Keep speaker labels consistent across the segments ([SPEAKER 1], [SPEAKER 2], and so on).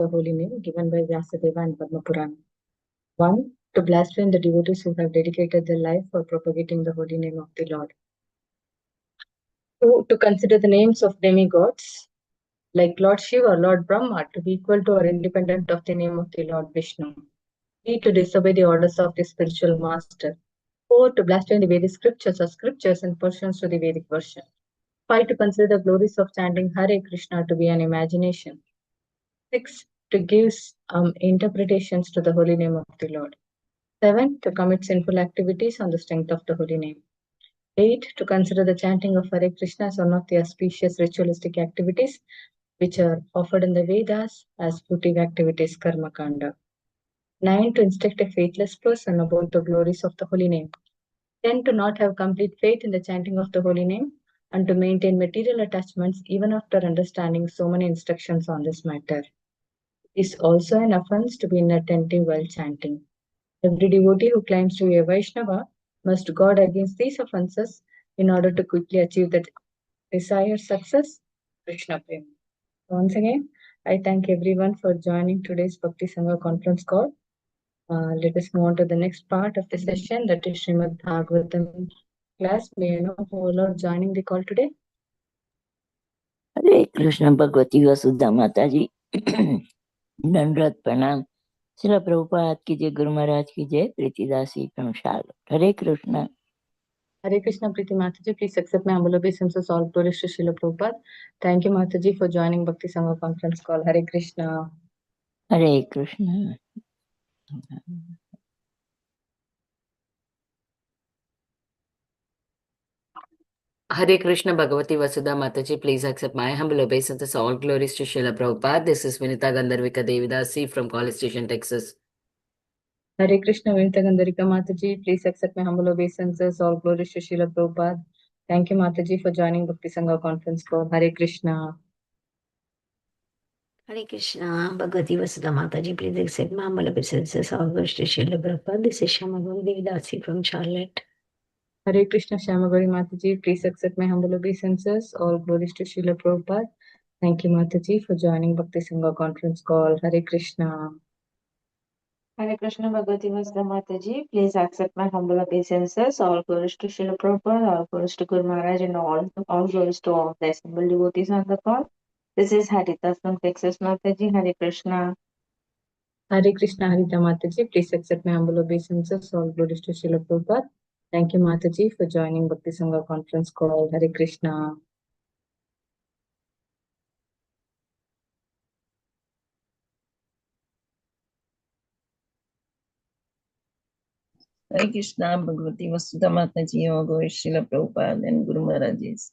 [SPEAKER 1] the holy name given by Vyasadeva and Padma Purana. 1. To blaspheme the devotees who have dedicated their life for propagating the holy name of the Lord. 2. To consider the names of demigods like Lord Shiva or Lord Brahma to be equal to or independent of the name of the Lord Vishnu. 3. To disobey the orders of the spiritual master. 4. To blaspheme the Vedic scriptures or scriptures in portions to the Vedic version. 5. To consider the glories of chanting Hare Krishna to be an imagination. 6. To give interpretations to the holy name of the Lord. 7. To commit sinful activities on the strength of the holy name. 8. To consider the chanting of Hare Krishna as one of the auspicious ritualistic activities which are offered in the Vedas as fruitive activities, Karma Kanda. 9. To instruct a faithless person about the glories of the holy name. 10. To not have complete faith in the chanting of the holy name and to maintain material attachments even after understanding so many instructions on this matter. It is also an offense to be inattentive while chanting. Every devotee who claims to be a Vaishnava must guard against these offenses in order to quickly achieve the desired success, Krishna Prema. Once again, I thank everyone for joining today's Bhakti Sangha conference call. Let us move on to the next part of the session, that is Srimad Bhagavatam class. May I know who all are joining the call today?
[SPEAKER 2] हरे कृष्ण भगवती वसुधा माता जी दंडवत प्रणाम। श्रील प्रभुपाद की जय, गुरु महाराज की जय, प्रीतिदासी from Charlotte. Hare Krishna.
[SPEAKER 1] Hare Krishna, Priti Mataji, please accept my humble obeisances. All glories to Srila Prabhupada. Thank you, Mataji, for joining Bhakti Sangha conference call. Hare Krishna.
[SPEAKER 2] Hare Krishna.
[SPEAKER 3] Hare Krishna Bhagavati Vasudha Mataji, please accept my humble obeisances. All glories to Srila Prabhupada. This is Vinita Gandharvika Devidasi from College Station, Texas.
[SPEAKER 1] Hare Krishna, Vinita Gandharika Mataji, please accept my humble obeisances. All glories to Srila Prabhupada. Thank you, Mataji, for joining Bhakti Sangha conference call. Hare Krishna.
[SPEAKER 4] Hare Krishna, Bhagavati Vasudha Mataji, please accept my humble obeisances. All glories to Srila Prabhupada. This is Shamagam Devidasi from Charlotte.
[SPEAKER 1] Hare Krishna, Shamagari Mataji, please accept my humble obeisances. All glories to Srila Prabhupada. Thank you, Mataji, for joining Bhakti Sangha conference call. Hare Krishna.
[SPEAKER 5] Hare Krishna Bhagavati Vasudha Mataji, please accept my humble obeisances. All glories to Srila Prabhupada, all glories to Guru Maharaj, and all glories to all the assembled devotees on the call. This is Harita from Texas Mataji. Hare Krishna.
[SPEAKER 1] Hare Krishna, Harita Mataji, please accept my humble obeisances. All glories to Srila Prabhupada. Thank you, Mataji, for joining Bhakti Sangha conference call. Hare Krishna.
[SPEAKER 6] Hare Krishna, Bhagavati Vasudha Mataji, Gaur, Srila Prabhupada and Guru Maharajis.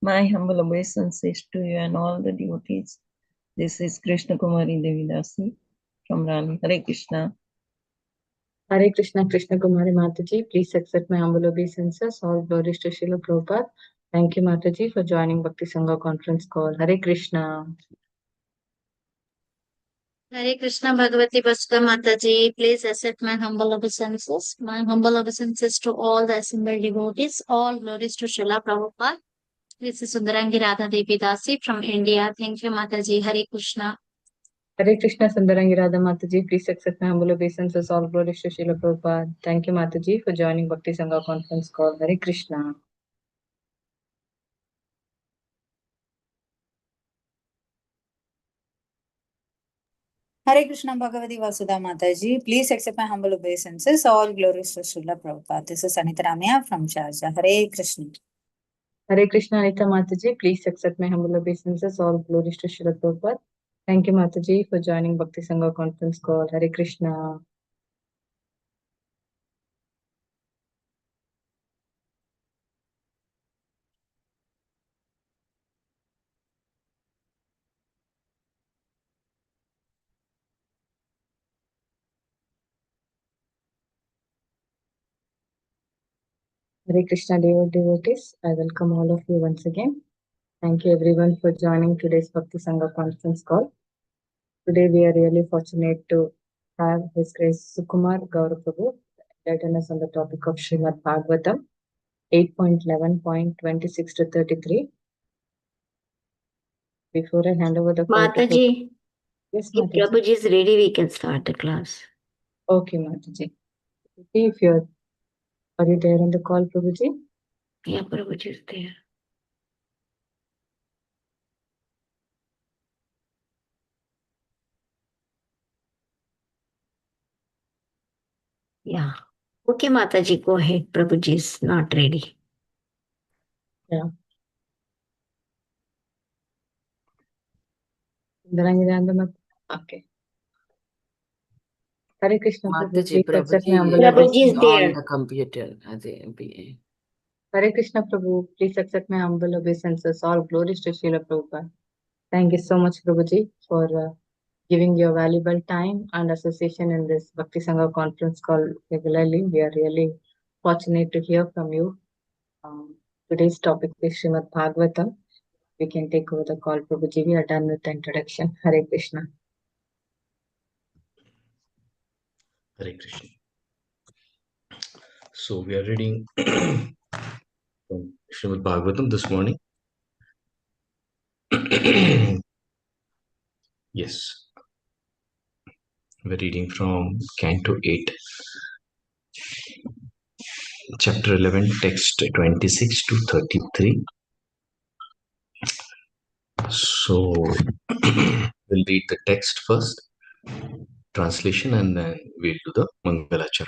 [SPEAKER 6] My humble obeisances to you and all the devotees. This is Krishna Kumari Devidasi from Rani. Hare Krishna.
[SPEAKER 1] Hare Krishna, Krishna Kumari Mataji, please accept my humble obeisances. All glories to Srila Prabhupada. Thank you, Mataji, for joining Bhakti Sangha conference call. Hare Krishna.
[SPEAKER 7] Hare Krishna Bhagavati Vasudha Mataji, please accept my humble obeisances. My humble obeisances to all the assembled devotees. All glories to Srila Prabhupada. This is Sundarangi Radha Devi Dasi from India. Thank you, Mataji. Hare Krishna.
[SPEAKER 1] Hare Krishna, Sundarangi Radha Mataji, please accept my humble obeisances. All glories to Srila Prabhupada. Thank you, Mataji, for joining Bhakti Sangha conference call. Hare Krishna.
[SPEAKER 8] Hare Krishna Bhagavati Vasudha Mataji, please accept my humble obeisances. All glories to Srila Prabhupada. This is Anita Ramya from Sharjah. Hare Krishna.
[SPEAKER 1] Hare Krishna, Anita Mataji, please accept my humble obeisances. All glories to Srila Prabhupada. Thank you, Mataji, for joining Bhakti Sangha conference call. Hare Krishna. Hare Krishna, devotees. I welcome all of you once again. Thank you everyone for joining today's Bhakti Sangha conference call. Today we are really fortunate to have His Grace Sukumar Gaur Prabhu enlighten us on the topic of Srimad Bhagavatam 8.11.26 to 33. Before I hand over the call to
[SPEAKER 7] Mataji.
[SPEAKER 1] Yes,
[SPEAKER 4] If
[SPEAKER 1] Mataji.
[SPEAKER 4] Prabhuji is ready, we can start the class.
[SPEAKER 1] Okay, Mataji. If you're, are you there on the call, Prabhuji?
[SPEAKER 4] Yeah, Prabhuji is there. Yeah. Okay, Mataji, go ahead. Prabhuji is not ready.
[SPEAKER 1] Yeah. Okay. Hare Krishna, Prabhu.
[SPEAKER 3] Mataji,
[SPEAKER 1] Please accept my
[SPEAKER 3] Prabhuji
[SPEAKER 1] humble
[SPEAKER 3] is
[SPEAKER 4] Prabhuji is
[SPEAKER 1] obeisance.
[SPEAKER 3] on
[SPEAKER 4] there.
[SPEAKER 3] the computer. Adi.
[SPEAKER 1] Hare Krishna, Prabhu. Please accept my humble obeisances. All glories to Srila Prabhupada. Thank you so much, Prabhuji, for giving your valuable time and association in this Bhakti Sangha conference call regularly. We are really fortunate to hear from you. Today's topic is Srimad Bhagavatam. We can take over the call, Prabhuji. We are done with the introduction. Hare Krishna.
[SPEAKER 9] Hare Krishna. So we are reading from Srimad Bhagavatam this morning. Yes, we're reading from Canto 8, Chapter 11, text 26 to 33. So we'll read the text first, translation, and then we'll do the Mangalachara.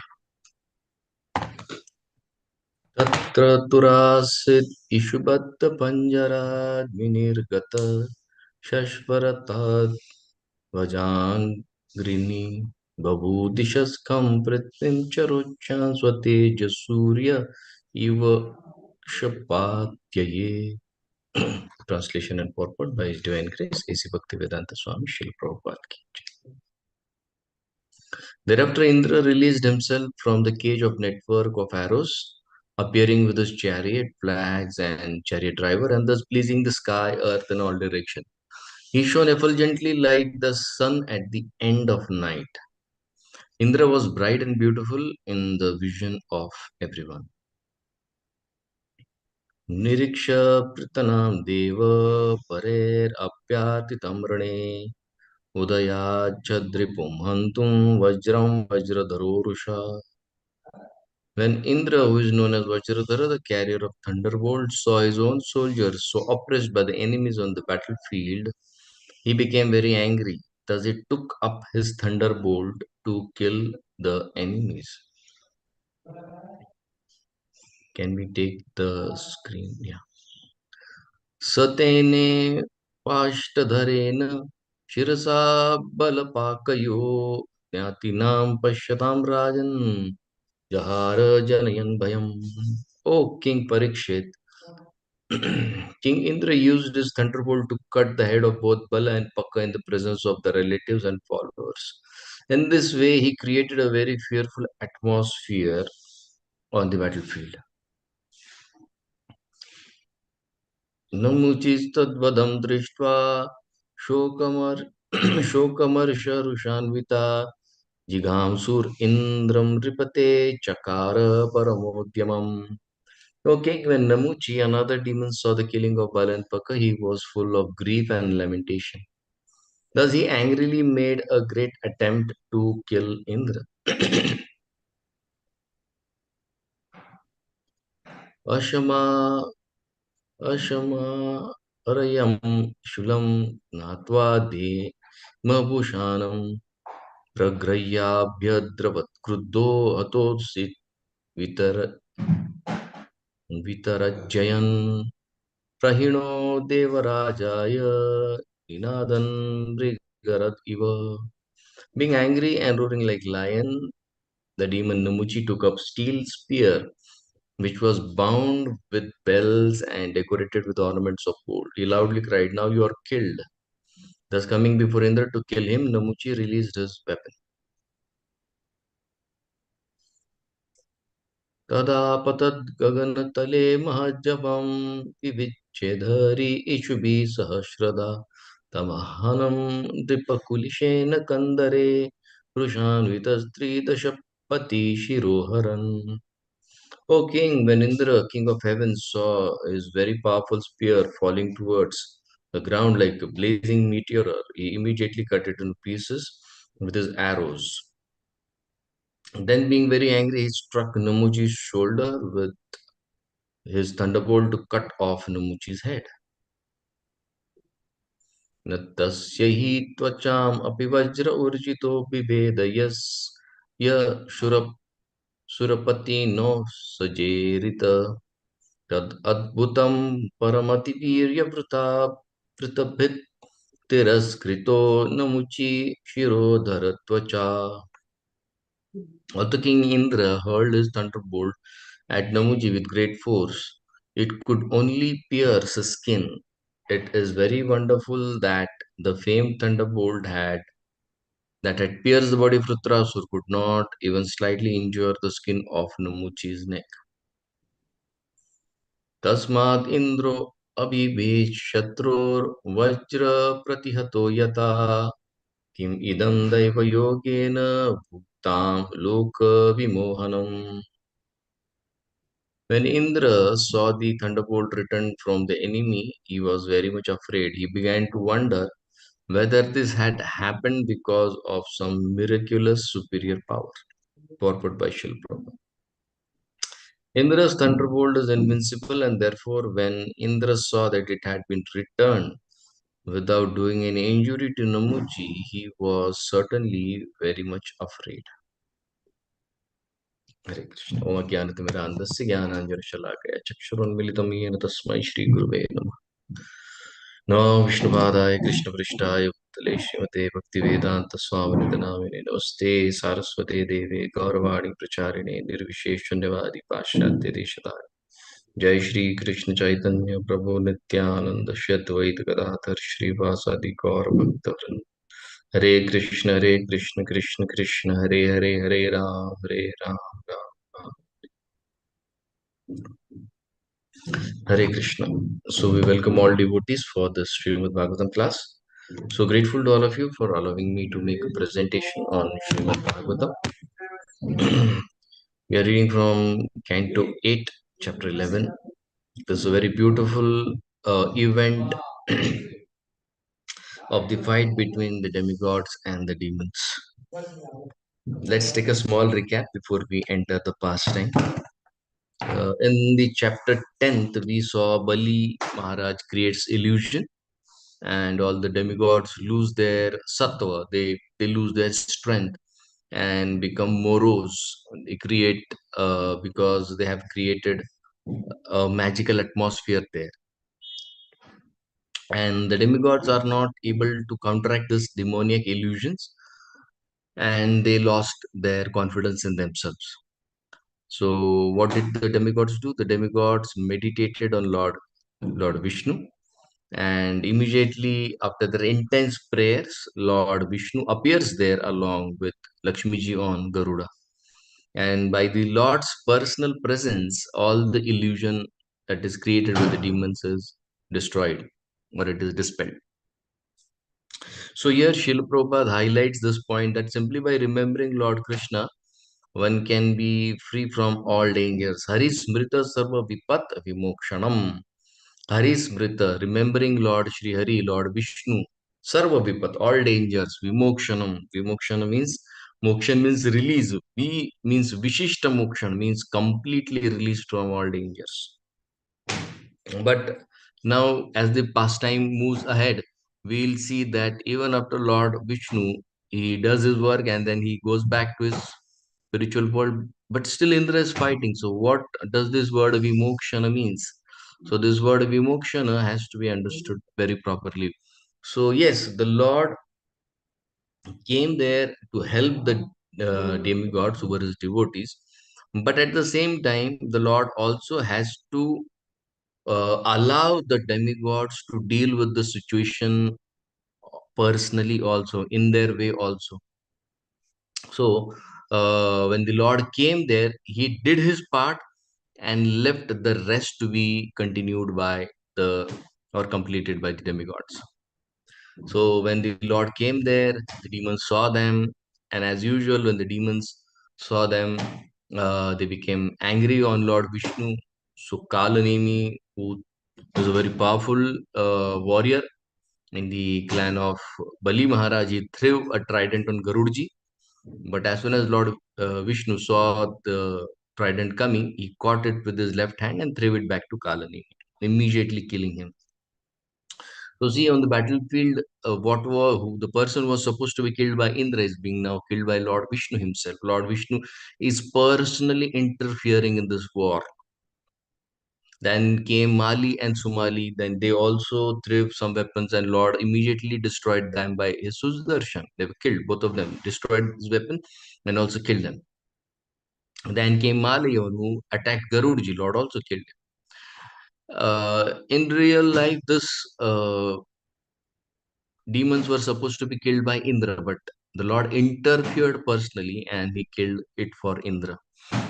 [SPEAKER 9] तत्र तुरासिद् इषुबद्ध पञ्जराग्निर्गत शश्वरतात् वजाङ्घ्रिणी बभूदिशस्कं पृथ्वीं चरोच्चां स्वतेजसूर्य इव क्षपात्यये. Translation and purport by His Divine Grace, A.C. Bhaktivedanta Swami Srila Prabhupada ki jai. Thereafter, Indra released himself from the cage of network of arrows, appearing with his chariot, flags, and chariot driver, and thus pleasing the sky, earth, and all direction. He shone effulgently like the sun at the end of night. Indra was bright and beautiful in the vision of everyone. Niriksha pritanam deva parer apyatitam rane udayachadripum hantum vajram vajradharorusha. When Indra, who is known as Vajradhara, the carrier of thunderbolts, saw his own soldiers so oppressed by the enemies on the battlefield, he became very angry. Thus, he took up his thunderbolt to kill the enemies. Can we take the screen? Yeah. Satene Pashtadharena Shirasa Balapakayo Jnatinam Pashyatam Rajan Jahara Janayan Bhayam. O King Parikshit, King Indra used his thunderbolt to cut the head of both Bala and Pakka in the presence of the relatives and followers. In this way, he created a very fearful atmosphere on the battlefield. Namuchistadvadam drishtva shokamar shokamarusharushanvita jighamsur indram ripate chakara paramodhyamam. Okay, when Namuchi, another demon, saw the killing of Bala and Pakka, he was full of grief and lamentation. Thus, he angrily made a great attempt to kill Indra. Ashama, Ashama, Arayam, Shulam, Natva De, Mabhushanam, Pragrayabhyadravat Kruddo, Atotsit, Vitarajjayan. Prahino Devarajaya Inadan Brigarat Iva. Being angry and roaring like lion, the demon Namuchi took up steel spear, which was bound with bells and decorated with ornaments of gold. He loudly cried, "Now you are killed." Thus coming before Indra to kill him, Namuchi released his weapon. Tada patad gaganatale mahajjabam vivichedhari ishubi sahasrada tamahanam dripakulishena kandare prushan vitastri dashapati shiroharan. O king, when Indra, king of heaven, saw his very powerful spear falling towards the ground like a blazing meteor. He immediately cut it into pieces with his arrows. Then, being very angry, he struck Namuji's shoulder with his thunderbolt to cut off Namuji's head. न तस्य हि त्वचाम् अपि वज्र ऊर्जितो बिभेदयस् य सुरपतिनो सजेरित तद् अद्भुतं परमतिवीर्यवृता वृतभित् तिरस्कृतो नमुचि शिरोधर त्वचा. Although King Indra hurled his thunderbolt at Namuji with great force, it could only pierce his skin. It is very wonderful that the famed thunderbolt that had pierced the body of Rudrasur could not even slightly injure the skin of Namuchi's neck. Tasmad Indro abhibhet shatror vajra pratihato yata kim idam daiva yogena bhuktam loka vimohanam. When Indra saw the thunderbolt return from the enemy, he was very much afraid. He began to wonder whether this had happened because of some miraculous superior power. Purport by Srila Prabhupada. Indra's thunderbolt is invincible, and therefore, when Indra saw that it had been returned without doing any injury to Namuji, he was certainly very much afraid. Hare Krishna. Om Jnanatimirandasya Jnananjana Chakshurunmilitam Yena Tasmai Shri Gurave Namah. Namo Vishnupadaya Krishna Prishtaya Bhutale Srimate Bhaktivedanta Swamini Namine Namaste Saraswate Deve Gauravani Pracharine Nirvisheshunyavadi Pashyatya Deshataya. Jai Shri Krishna Chaitanya Prabhu Nityananda Shri Advaita Gadadhar Shri Vasadi Gaur Bhaktavran. Hare Krishna Krishna Krishna Hare Hare Hare Ram Ram Ram. Hare Krishna. So we welcome all devotees for this Srimad Bhagavatam class. So grateful to all of you for allowing me to make a presentation on Srimad Bhagavatam. We are reading from Canto 8, Chapter 11. This is a very beautiful event of the fight between the demigods and the demons. Let's take a small recap before we enter the pastime. In the chapter 10th, we saw Bali Maharaj creates illusion and all the demigods lose their sattva, they lose their strength and become morose. They create, because they have created a magical atmosphere there. And the demigods are not able to counteract this demoniac illusions and they lost their confidence in themselves. So what did the demigods do? The demigods meditated on Lord Vishnu, and immediately after their intense prayers, Lord Vishnu appears there along with Lakshmi ji on Garuda. And by the Lord's personal presence, all the illusion that is created with the demons is destroyed or it is dispelled. So here Srila Prabhupada highlights this point that simply by remembering Lord Krishna, one can be free from all dangers. Hari Smrita Sarva Vipat Vimokshanam. Hari Smrita, remembering Lord Shri Hari, Lord Vishnu, Sarva Vipat, all dangers, Vimokshanam. Vimokshana means, mokshan means release. V means Vishishta Mokshan, means completely released from all dangers. But now, as the pastime moves ahead, we'll see that even after Lord Vishnu, he does his work and then he goes back to his spiritual world. But still, Indra is fighting. So, what does this word Vimokshana means? So, this word Vimokshana has to be understood very properly. So, yes, the Lord came there to help the demigods who were his devotees. But at the same time, the Lord also has to allow the demigods to deal with the situation personally also in their way also. So when the Lord came there, he did his part and left the rest to be continued by the or completed by the demigods. So when the Lord came there, the demons saw them, and as usual when the demons saw them, they became angry on Lord Vishnu. So Kalanemi, who is a very powerful warrior, in the clan of Bali Maharaj, he threw a trident on Garudji. But as soon as Lord Vishnu saw the trident coming, he caught it with his left hand and threw it back to Kalani, immediately killing him. So see, on the battlefield, who the person was supposed to be killed by Indra is being now killed by Lord Vishnu himself. Lord Vishnu is personally interfering in this war. Then came Mali and Sumali. Then they also threw some weapons, and Lord immediately destroyed them by his Sudarshan. They were killed, both of them, destroyed his weapon and also killed them. Then came Malayan, who attacked Garudji. Lord also killed him. In real life, this demons were supposed to be killed by Indra, but the Lord interfered personally and he killed it for Indra.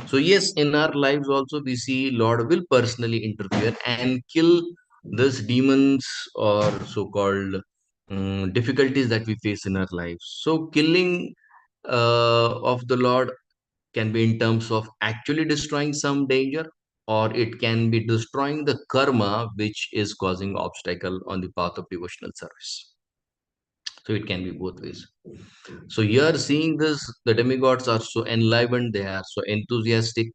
[SPEAKER 9] So yes, in our lives also we see Lord will personally interfere and kill these demons or so-called difficulties that we face in our lives. So killing of the Lord can be in terms of actually destroying some danger, or it can be destroying the karma which is causing obstacle on the path of devotional service. So it can be both ways. So here seeing this, the demigods are so enlivened, they are so enthusiastic,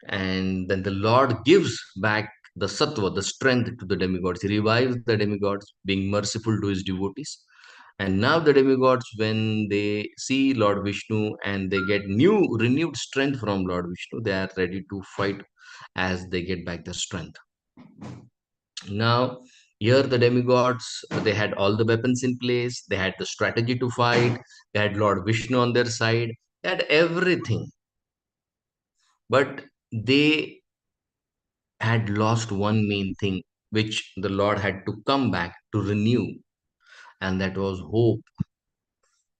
[SPEAKER 9] and then the Lord gives back the sattva, the strength to the demigods. He revives the demigods, being merciful to his devotees. And now the demigods, when they see Lord Vishnu and they get renewed strength from Lord Vishnu, they are ready to fight as they get back their strength. Now, here the demigods, they had all the weapons in place, they had the strategy to fight, they had Lord Vishnu on their side, they had everything. But they had lost one main thing, which the Lord had to come back to renew, and that was hope.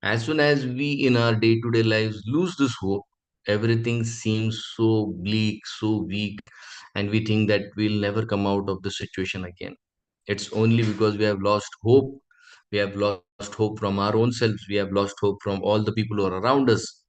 [SPEAKER 9] As soon as we in our day to day lives lose this hope, everything seems so bleak, so weak, and we think that we'll never come out of the situation again. It's only because we have lost hope. We have lost hope from our own selves. We have lost hope from all the people who are around us.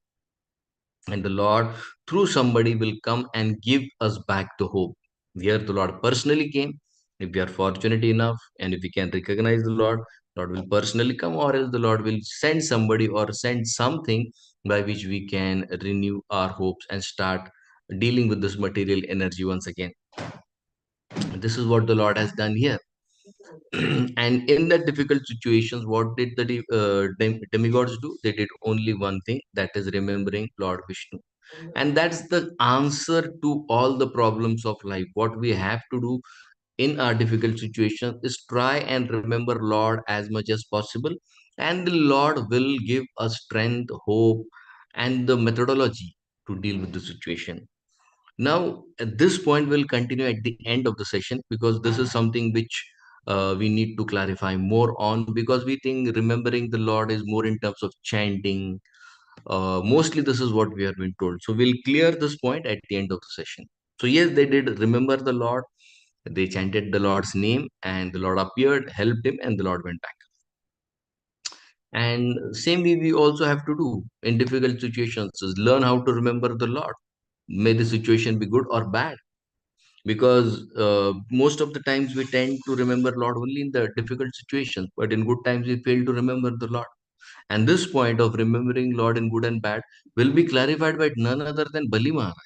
[SPEAKER 9] And the Lord, through somebody, will come and give us back the hope. Here, the Lord personally came. If we are fortunate enough and if we can recognize the Lord will personally come, or else the Lord will send somebody or send something by which we can renew our hopes and start dealing with this material energy once again. This is what the Lord has done here. And in that difficult situations, what did the demigods do? They did only one thing, that is remembering Lord Vishnu. And that's the answer to all the problems of life. What we have to do in our difficult situations is try and remember Lord as much as possible, and the Lord will give us strength, hope, and the methodology to deal with the situation. Now, at this point, we'll continue at the end of the session, because this is something which we need to clarify more on, because we think remembering the Lord is more in terms of chanting. Mostly, this is what we are being told. So, we'll clear this point at the end of the session. So, yes, they did remember the Lord. They chanted the Lord's name, and the Lord appeared, helped him, and the Lord went back. And same way we also have to do in difficult situations is learn how to remember the Lord. May the situation be good or bad, because most of the times we tend to remember Lord only in the difficult situations, but in good times we fail to remember the Lord. And this point of remembering Lord in good and bad will be clarified by none other than Bali Maharaj.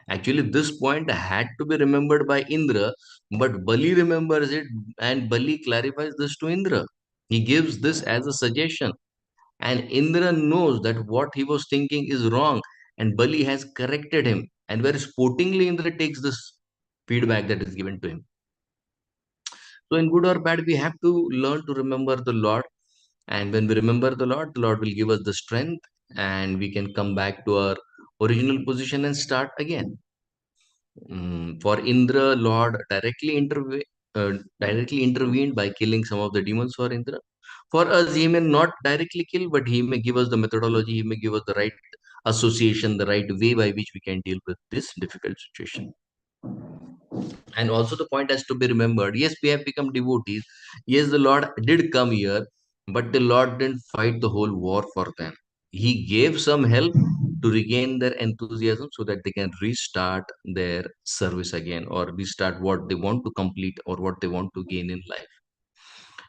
[SPEAKER 9] Actually, this point had to be remembered by Indra, but Bali remembers it, and Bali clarifies this to Indra. He gives this as a suggestion, and Indra knows that what he was thinking is wrong, and Bali has corrected him. And very sportingly, Indra takes this feedback that is given to him. So, in good or bad, we have to learn to remember the Lord. And when we remember the Lord will give us the strength, and we can come back to our original position and start again. For Indra, Lord directly intervened by killing some of the demons for Indra. For us, he may not directly kill, but he may give us the methodology, he may give us the right association, the right way by which we can deal with this difficult situation. And also, the point has to be remembered, yes, we have become devotees. Yes, the Lord did come here, but the Lord didn't fight the whole war for them. He gave some help to regain their enthusiasm so that they can restart their service again, or restart what they want to complete or what they want to gain in life.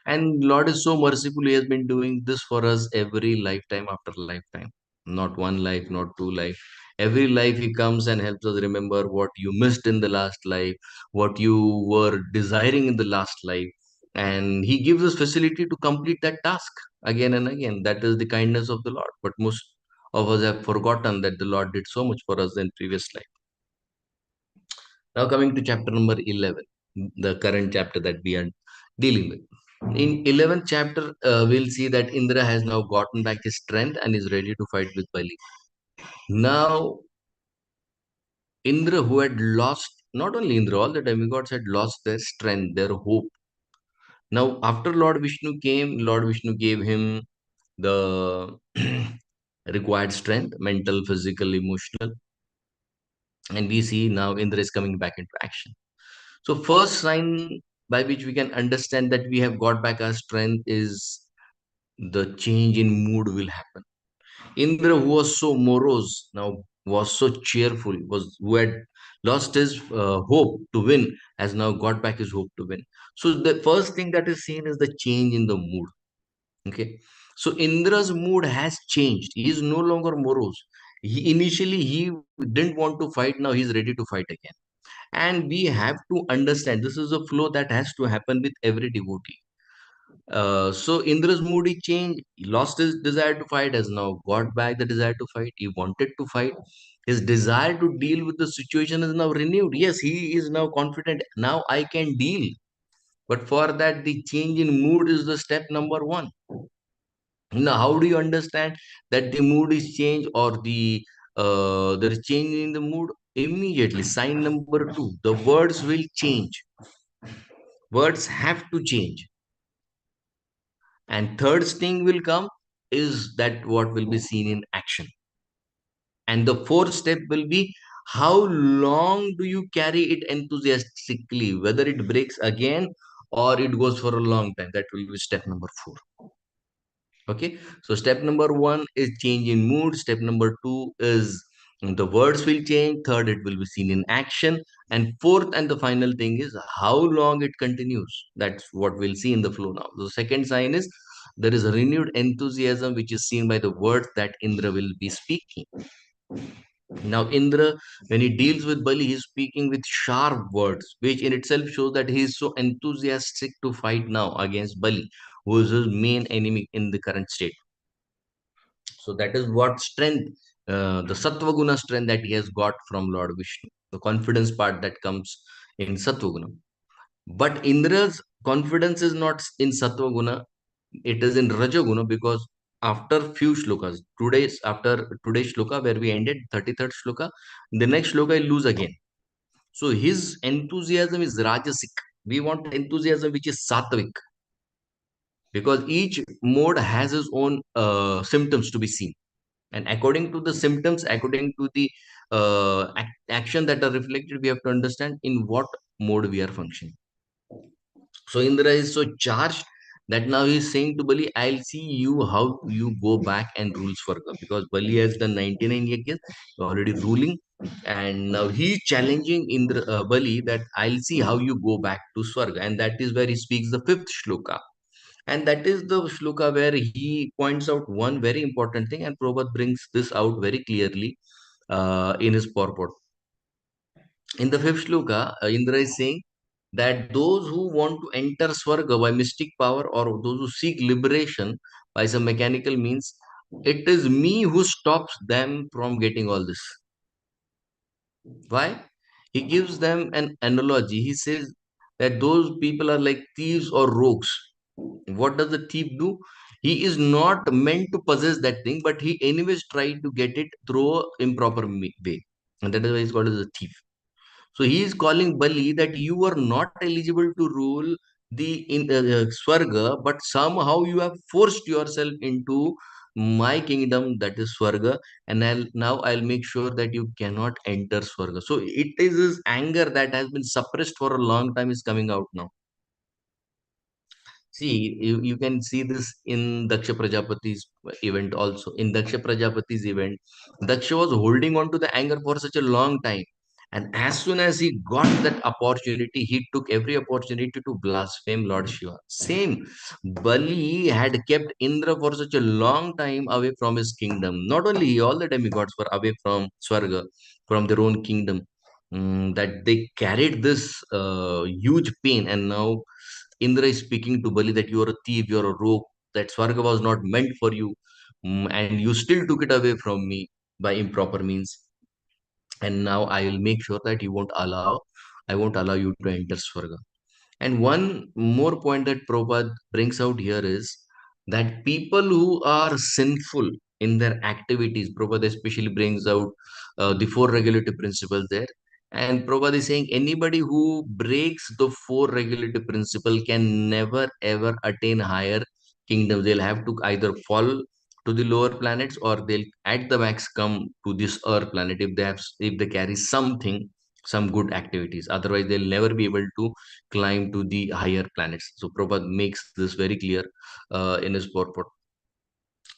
[SPEAKER 9] And Lord is so merciful. He has been doing this for us every lifetime after lifetime. Not one life, not two life. Every life He comes and helps us remember what you missed in the last life, what you were desiring in the last life. And He gives us facility to complete that task again and again. That is the kindness of the Lord. But most of us have forgotten that the Lord did so much for us in previous life. Now coming to chapter number 11, the current chapter that we are dealing with. In 11th chapter, we'll see that Indra has now gotten back his strength and is ready to fight with Bali. Now, Indra, who had lost, not only Indra, all the demigods had lost their strength, their hope. Now, after Lord Vishnu came, Lord Vishnu gave him the required strength, mental, physical, emotional. And we see now Indra is coming back into action. So, first sign by which we can understand that we have got back our strength is the change in mood will happen. Indra, who was so morose, now was so cheerful, was who had lost his hope to win, has now got back his hope to win. So the first thing that is seen is the change in the mood. Okay, so Indra's mood has changed. He is no longer morose. He didn't want to fight. Now he's ready to fight again. And we have to understand this is a flow that has to happen with every devotee. So Indra's mood he changed. He lost his desire to fight, has now got back the desire to fight. He wanted to fight. His desire to deal with the situation is now renewed. Yes, he is now confident. Now I can deal. But for that, the change in mood is the step number one. Now, how do you understand that the mood is changed or there is change in the mood? Immediately, sign number two, the words will change. Words have to change. And third thing will come is that what will be seen in action. And the fourth step will be how long do you carry it enthusiastically, whether it breaks again or it goes for a long time. That will be step number four. Okay, so step number one is change in mood. Step number two is the words will change. Third, it will be seen in action. And fourth and the final thing is how long it continues. That's what we'll see in the flow now. The second sign is there is a renewed enthusiasm which is seen by the words that Indra will be speaking. Now, Indra, when he deals with Bali, he's speaking with sharp words, which in itself shows that he is so enthusiastic to fight now against Bali, who is his main enemy in the current state. So that is what strength, the Sattva Guna strength that he has got from Lord Vishnu, the confidence part that comes in Sattva Guna. But Indra's confidence is not in Sattva Guna, it is in Raja Guna because after few shlokas, after today's shloka where we ended, 33rd shloka, the next shloka will lose again. So his enthusiasm is Rajasic. We want enthusiasm which is Sattvic because each mode has its own symptoms to be seen. And according to the symptoms, according to the action that are reflected, we have to understand in what mode we are functioning. So Indra is so charged that now he is saying to Bali, I'll see you how you go back and rule Swarga. Because Bali has done 99 yajnas, already ruling. And now he is challenging Bali that I'll see how you go back to Swarga. And that is where he speaks the fifth shloka. And that is the shloka where he points out one very important thing. And Prabhupada brings this out very clearly in his purport. In the fifth shloka, Indra is saying that those who want to enter Swarga by mystic power or those who seek liberation by some mechanical means, it is me who stops them from getting all this. Why? He gives them an analogy. He says that those people are like thieves or rogues. What does the thief do? He is not meant to possess that thing, but he anyways try to get it through improper way. And that is why he's called as a thief. So he is calling Bali that you are not eligible to rule the in Swarga, but somehow you have forced yourself into my kingdom, that is Swarga, and I'll make sure that you cannot enter Swarga. So it is his anger that has been suppressed for a long time is coming out now. See, you can see this in Daksha Prajapati's event also. In Daksha Prajapati's event, Daksha was holding on to the anger for such a long time. And as soon as he got that opportunity, he took every opportunity to blaspheme Lord Shiva. Same, Bali had kept Indra for such a long time away from his kingdom. Not only he, all the demigods were away from Swarga, from their own kingdom. That they carried this huge pain, and now Indra is speaking to Bali that you are a thief, you are a rogue, that Swarga was not meant for you, and you still took it away from me by improper means. And now I will make sure that I won't allow you to enter Swarga. And one more point that Prabhupada brings out here is that people who are sinful in their activities, Prabhupada especially brings out the four regulative principles there. And Prabhupada is saying anybody who breaks the four regulative principle can never ever attain higher kingdoms. They'll have to either fall to the lower planets, or they'll at the max come to this earth planet if if they carry something, some good activities. Otherwise they'll never be able to climb to the higher planets. So Prabhupada makes this very clear in his purport.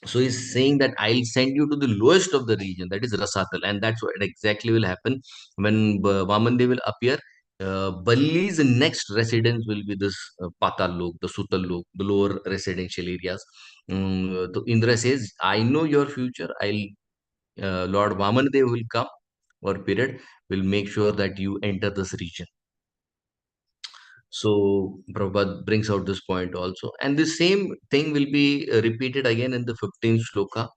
[SPEAKER 9] So he's saying that I'll send you to the lowest of the region, that is Rasatal, and that's what exactly will happen when Vamandev will appear. Bali's next residence will be this Patal Lok, the Sutal Lok, the lower residential areas. So Indra says, I know your future. Lord Vamandev will come or period, will make sure that you enter this region. So Prabhupada brings out this point also. And the same thing will be repeated again in the 15th shloka.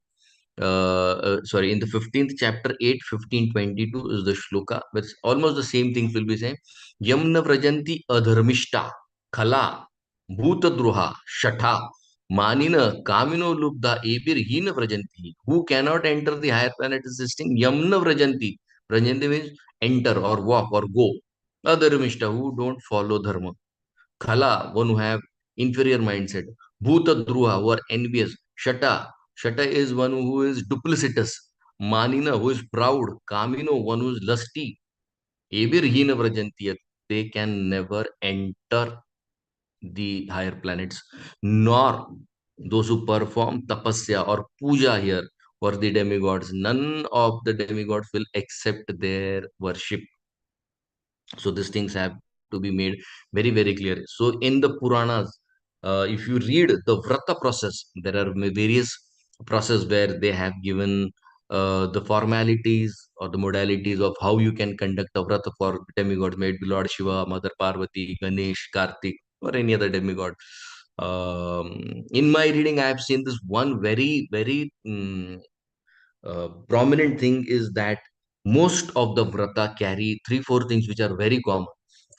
[SPEAKER 9] Sorry, in the 15th chapter, 8, 15, 22 is the shloka, but it's almost the same thing will be saying. Yamna vrajanti adharmishta, khala, bhutadruha, shatha, manina, kamino lubda, ebir hina vrajanti. Who cannot enter the higher planet existing? Yamna vrajanti. Vrajanti means enter or walk or go. Adharmishta, who don't follow dharma. Khala, one who have inferior mindset. Bhuta Druha, who are envious. Shata, Shata is one who is duplicitous. Manina, who is proud. Kamino, one who is lusty. Ebir Hina Vrajantiyat, they can never enter the higher planets, nor those who perform tapasya or puja here for the demigods. None of the demigods will accept their worship. So these things have to be made very very clear. So in the Puranas, if you read the vrata process, there are various process where they have given the formalities or the modalities of how you can conduct a vrata for demigods, may it be Lord Shiva, Mother Parvati, Ganesh, Kartik, or any other demigod. In my reading I have seen this one very prominent thing is that most of the vrata carry three, four things which are very common.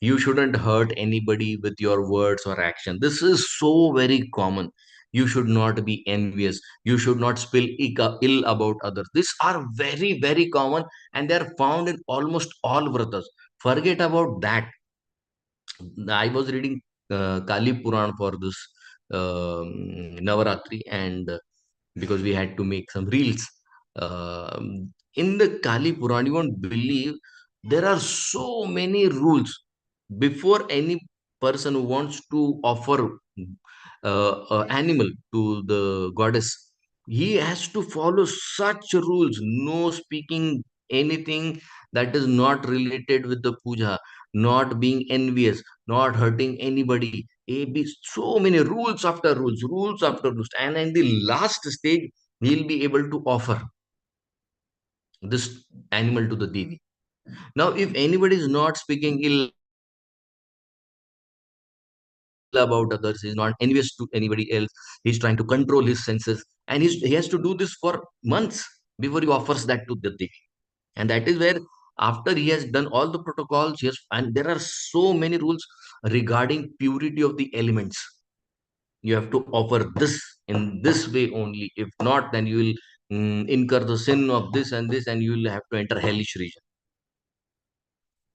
[SPEAKER 9] You shouldn't hurt anybody with your words or action. This is so very common. You should not be envious. You should not spill ill about others. These are very, very common, and they are found in almost all vratas. Forget about that. I was reading Kali Puran for this Navaratri, and because we had to make some reels. In the Kali Puran, you won't believe there are so many rules. Before any person who wants to offer animal to the goddess, he has to follow such rules. No speaking anything that is not related with the puja, not being envious, not hurting anybody. So many rules after rules. And in the last stage, he'll be able to offer this animal to the Devi. Now, if anybody is not speaking ill about others, is not envious to anybody else, he's trying to control his senses, and he has to do this for months before he offers that to the Devi. And that is where, after he has done all the protocols, yes, and there are so many rules regarding purity of the elements. You have to offer this in this way only. If not, then you will incur the sin of this, and you will have to enter hellish region.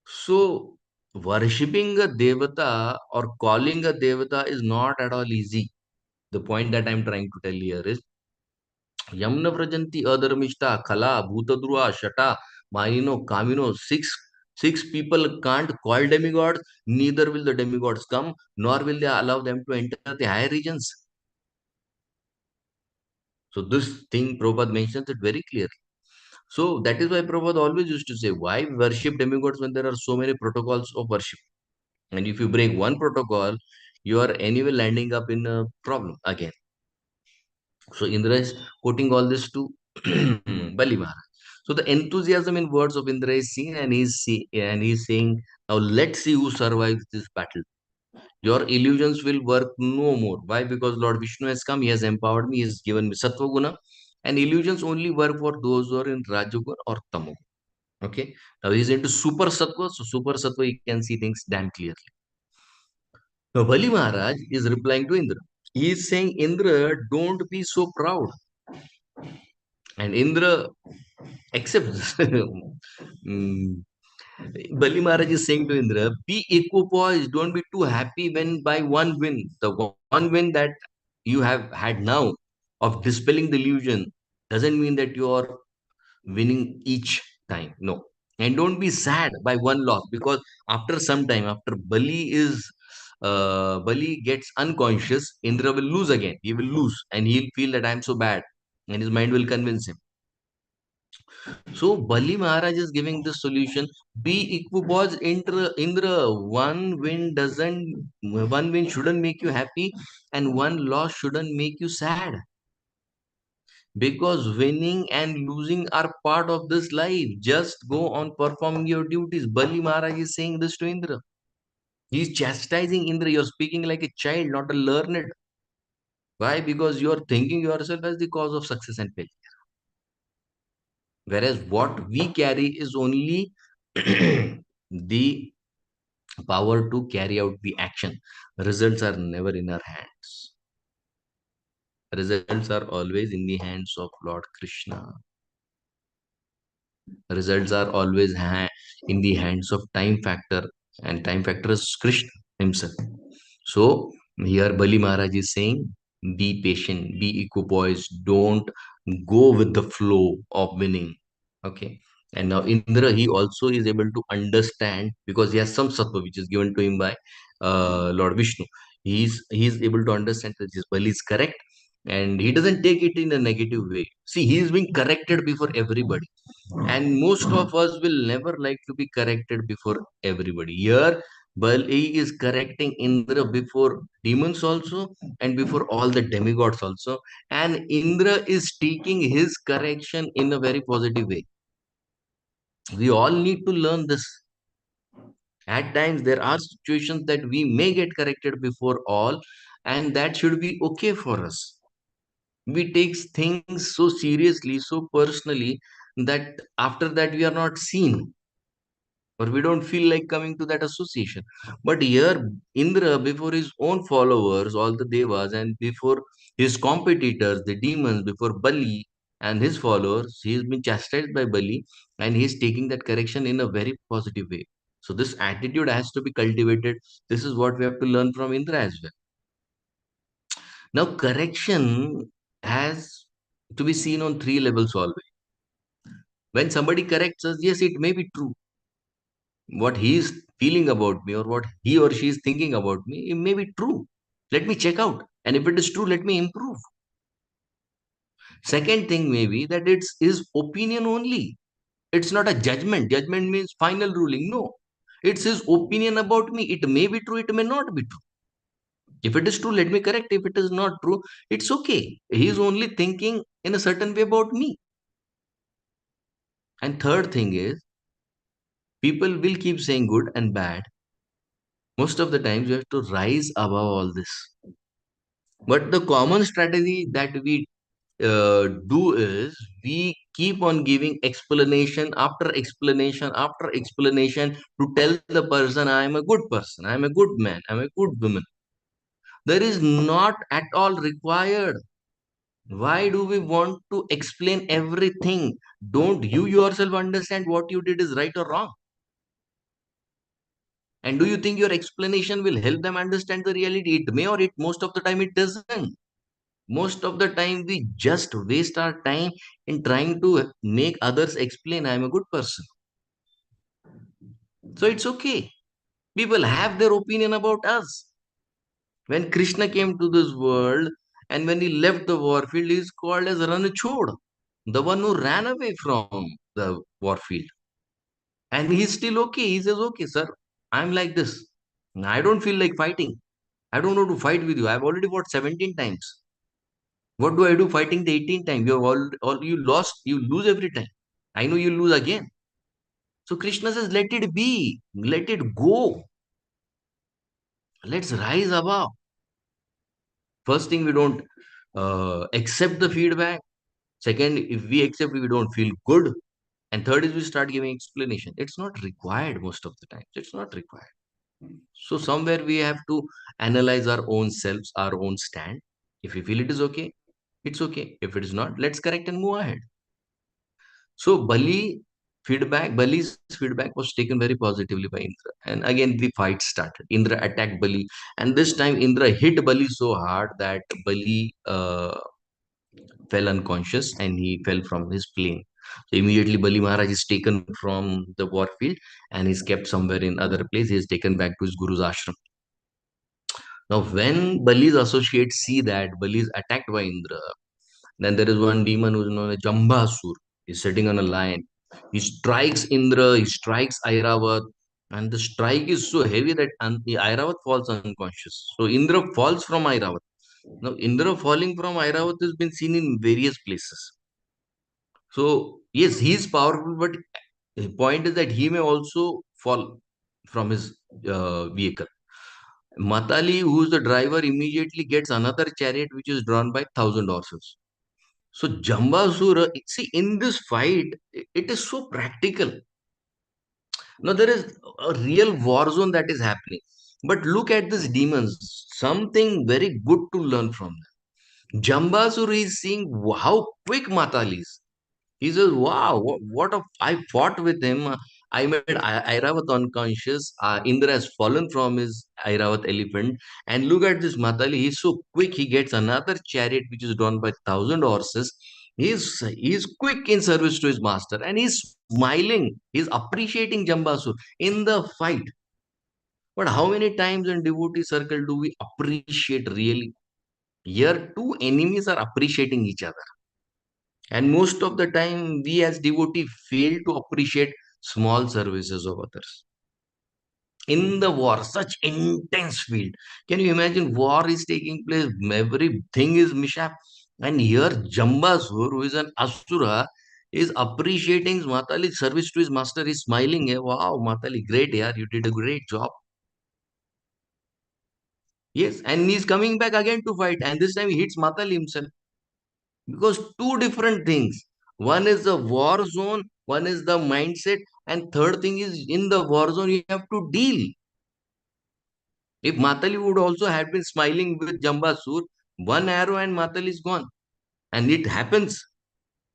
[SPEAKER 9] So worshipping a devata or calling a devata is not at all easy. The point that I'm trying to tell here is Yamna Vrajanti Adharmishta Khala Bhutadruha Shata Mahino Kamino. Six people can't call demigods, neither will the demigods come, nor will they allow them to enter the higher regions. So this thing Prabhupada mentions it very clearly. So that is why Prabhupada always used to say, why worship demigods when there are so many protocols of worship? And if you break one protocol, you are anyway landing up in a problem again. So Indra is quoting all this to Bali Maharaj. So the enthusiasm in words of Indra is seen, and he's saying, now let's see who survives this battle. Your illusions will work no more. Why? Because Lord Vishnu has come, he has empowered me, he has given me Sattva Guna, and illusions only work for those who are in Rajoguna or Tamoguna. Okay. Now he's into Super Sattva, so Super Sattva he can see things damn clearly. Now Bali Maharaj is replying to Indra. He is saying, Indra, don't be so proud. And Indra accepts. Mm. Bali Maharaj is saying to Indra, be equipoised, don't be too happy when by one win, the one win that you have had now of dispelling the illusion doesn't mean that you are winning each time. No. And don't be sad by one loss, because after some time, after Bali gets unconscious, Indra will lose again. He will lose and he'll feel that I'm so bad. And his mind will convince him. So Bali Maharaj is giving this solution. Be equipoise, Indra. One win shouldn't make you happy, and one loss shouldn't make you sad. Because winning and losing are part of this life. Just go on performing your duties. Bali Maharaj is saying this to Indra. He's chastising Indra. You're speaking like a child, not a learned. Why? Because you're thinking yourself as the cause of success and failure. Whereas what we carry is only the power to carry out the action. Results are never in our hands. Results are always in the hands of Lord Krishna. Results are always in the hands of time factor, and time factor is Krishna himself. So here Bali Maharaj is saying, be patient, be equipoised, don't go with the flow of winning. Okay. And now Indra, he also is able to understand, because he has some sattva which is given to him by Lord Vishnu. He's able to understand that this Bali is correct, and he doesn't take it in a negative way. See, he is being corrected before everybody, and most of us will never like to be corrected before everybody. Here Bali is correcting Indra before demons also, and before all the demigods also, and Indra is taking his correction in a very positive way. We all need to learn this. At times there are situations that we may get corrected before all, and that should be okay for us. We take things so seriously, so personally, that after that we are not seen, or we don't feel like coming to that association. But here, Indra, before his own followers, all the devas, and before his competitors, the demons, before Bali and his followers, he has been chastised by Bali, and he is taking that correction in a very positive way. So this attitude has to be cultivated. This is what we have to learn from Indra as well. Now, correction has to be seen on three levels always. When somebody corrects us, yes, it may be true. What he is feeling about me, or what he or she is thinking about me, it may be true. Let me check out. And if it is true, let me improve. Second thing may be that it's his opinion only. It's not a judgment. Judgment means final ruling. No. It's his opinion about me. It may be true, it may not be true. If it is true, let me correct. If it is not true, it's okay. He is only thinking in a certain way about me. And third thing is, people will keep saying good and bad. Most of the times, you have to rise above all this. But the common strategy that we do is, we keep on giving explanation after explanation after explanation to tell the person, I am a good person, I am a good man, I am a good woman. There is not at all required. Why do we want to explain everything? Don't you yourself understand what you did is right or wrong? And do you think your explanation will help them understand the reality? It may, or it most of the time it doesn't. Most of the time we just waste our time in trying to make others explain I'm a good person. So it's okay. People have their opinion about us. When Krishna came to this world and when he left the war field, he is called as Ranachod. the one who ran away from the war field. And he's still okay. He says, okay, sir, I'm like this. I don't feel like fighting. I don't know to fight with you. I've already fought 17 times. What do I do fighting the 18th time? You have all you lost, you lose every time. I know you'll lose again. So Krishna says, let it be, let it go. Let's rise above. First thing, we don't accept the feedback. Second, if we accept, we don't feel good. And third is we start giving explanation. It's not required most of the times. It's not required. So somewhere we have to analyze our own selves, our own stand. If we feel it is okay, it's okay. If it is not, let's correct and move ahead. So Bali's feedback was taken very positively by Indra. And again, the fight started. Indra attacked Bali. And this time, Indra hit Bali so hard that Bali fell unconscious and he fell from his plane. So immediately, Bali Maharaj is taken from the war field and is kept somewhere in other place. He is taken back to his Guru's ashram. Now, when Bali's associates see that Bali is attacked by Indra, then there is one demon who is known as Jambasur. He's sitting on a lion. He strikes Indra, he strikes Airavat, and the strike is so heavy that Airavat falls unconscious. So Indra falls from Airavat. Now, Indra falling from Airavat has been seen in various places. So, yes, he is powerful, but the point is that he may also fall from his vehicle. Matali, who is the driver, immediately gets another chariot which is drawn by 1,000 horses. So Jambasura, see, in this fight, it is so practical. Now there is a real war zone that is happening. But look at these demons, something very good to learn from them. Jambasura is seeing how quick Matali is. He says, wow, I fought with him. I made Airavat unconscious. Indra has fallen from his Airavat elephant. And look at this Matali. He's so quick. He gets another chariot which is drawn by 1,000 horses. He's quick in service to his master. And he's smiling. He's appreciating Jambasur in the fight. But how many times in devotee circle do we appreciate really? Here, two enemies are appreciating each other. And most of the time, we as devotee fail to appreciate small services of others. In the war, such intense field. Can you imagine war is taking place? Everything is mishap. And here, Jambasur, who is an Asura, is appreciating Matali's service to his master. He's smiling. Wow, Matali, great, yeah, you did a great job. Yes, and he's coming back again to fight. And this time he hits Matali himself. Because two different things. One is the war zone, one is the mindset, and third thing is in the war zone you have to deal. If Matali would also have been smiling with Jambasur, one arrow and Matali is gone. And it happens.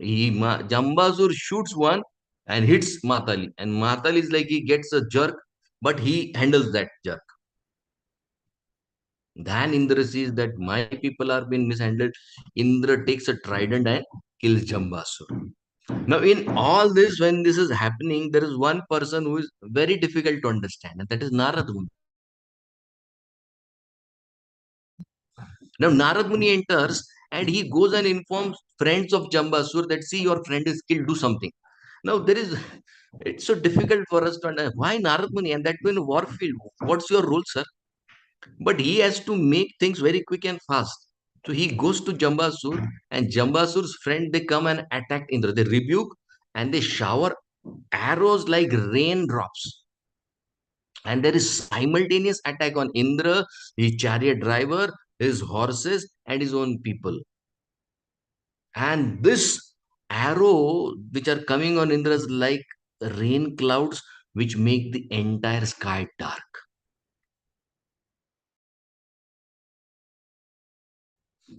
[SPEAKER 9] Jambasur shoots one and hits Matali. And Matali is like he gets a jerk, but he handles that jerk. Then Indra sees that my people are being mishandled. Indra takes a trident and kills Jambasur. Now, in all this, when this is happening, there is one person who is very difficult to understand, and that is Narad Muni. Now, Narad Muni enters and he goes and informs friends of Jambasur that, see, your friend is killed, do something. Now, it's so difficult for us to understand why Narad Muni, and that too in a war field. What's your role, sir? But he has to make things very quick and fast. So he goes to Jambasur, and Jambasur's friend, they come and attack Indra. They rebuke and they shower arrows like raindrops. And there is simultaneous attack on Indra, his chariot driver, his horses, and his own people. And this arrow, which are coming on Indra, is like rain clouds, which make the entire sky dark.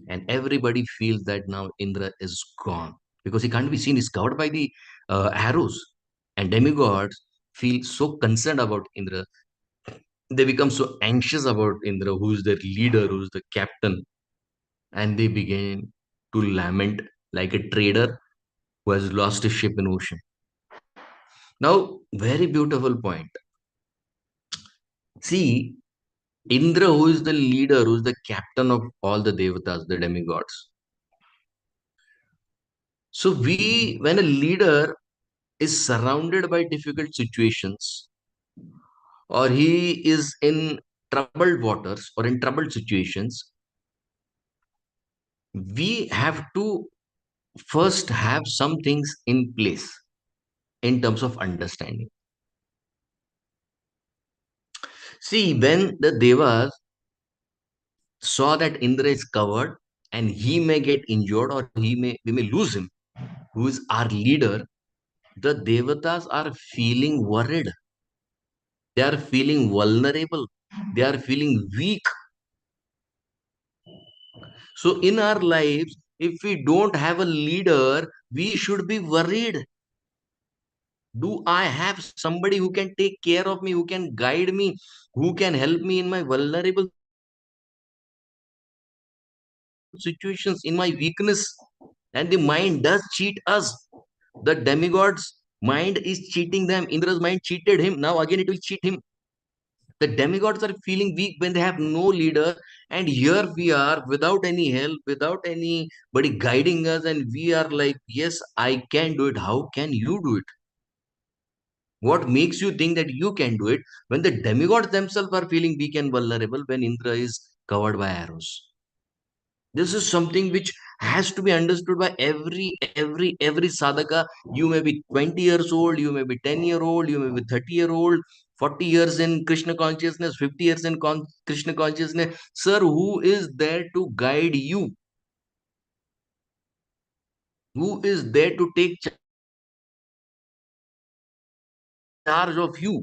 [SPEAKER 9] And everybody feels that now Indra is gone because he can't be seen. He's covered by the arrows. And demigods feel so concerned about Indra. They become so anxious about Indra, who's their leader, who's the captain. And they begin to lament like a trader who has lost his ship in ocean. Now, very beautiful point. See, Indra, who is the leader, who is the captain of all the devatas, the demigods. So when a leader is surrounded by difficult situations, or he is in troubled waters or in troubled situations, we have to first have some things in place in terms of understanding. See, when the Devas saw that Indra is covered and he may get injured or we may lose him, who is our leader, the Devatas are feeling worried. They are feeling vulnerable. They are feeling weak. So in our lives, if we don't have a leader, we should be worried. Do I have somebody who can take care of me, who can guide me, who can help me in my vulnerable situations, in my weakness? And the mind does cheat us. The demigod's mind is cheating them. Indra's mind cheated him. Now again it will cheat him. The demigods are feeling weak when they have no leader. And here we are without any help, without anybody guiding us. And we are like, yes, I can do it. How can you do it? What makes you think that you can do it when the demigods themselves are feeling weak and vulnerable when Indra is covered by arrows? This is something which has to be understood by every sadhaka. You may be 20 years old, you may be 10-year-old, you may be 30-year-old, 40 years in Krishna consciousness, 50 years in Krishna consciousness. Sir, who is there to guide you? Who is there to take charge of you?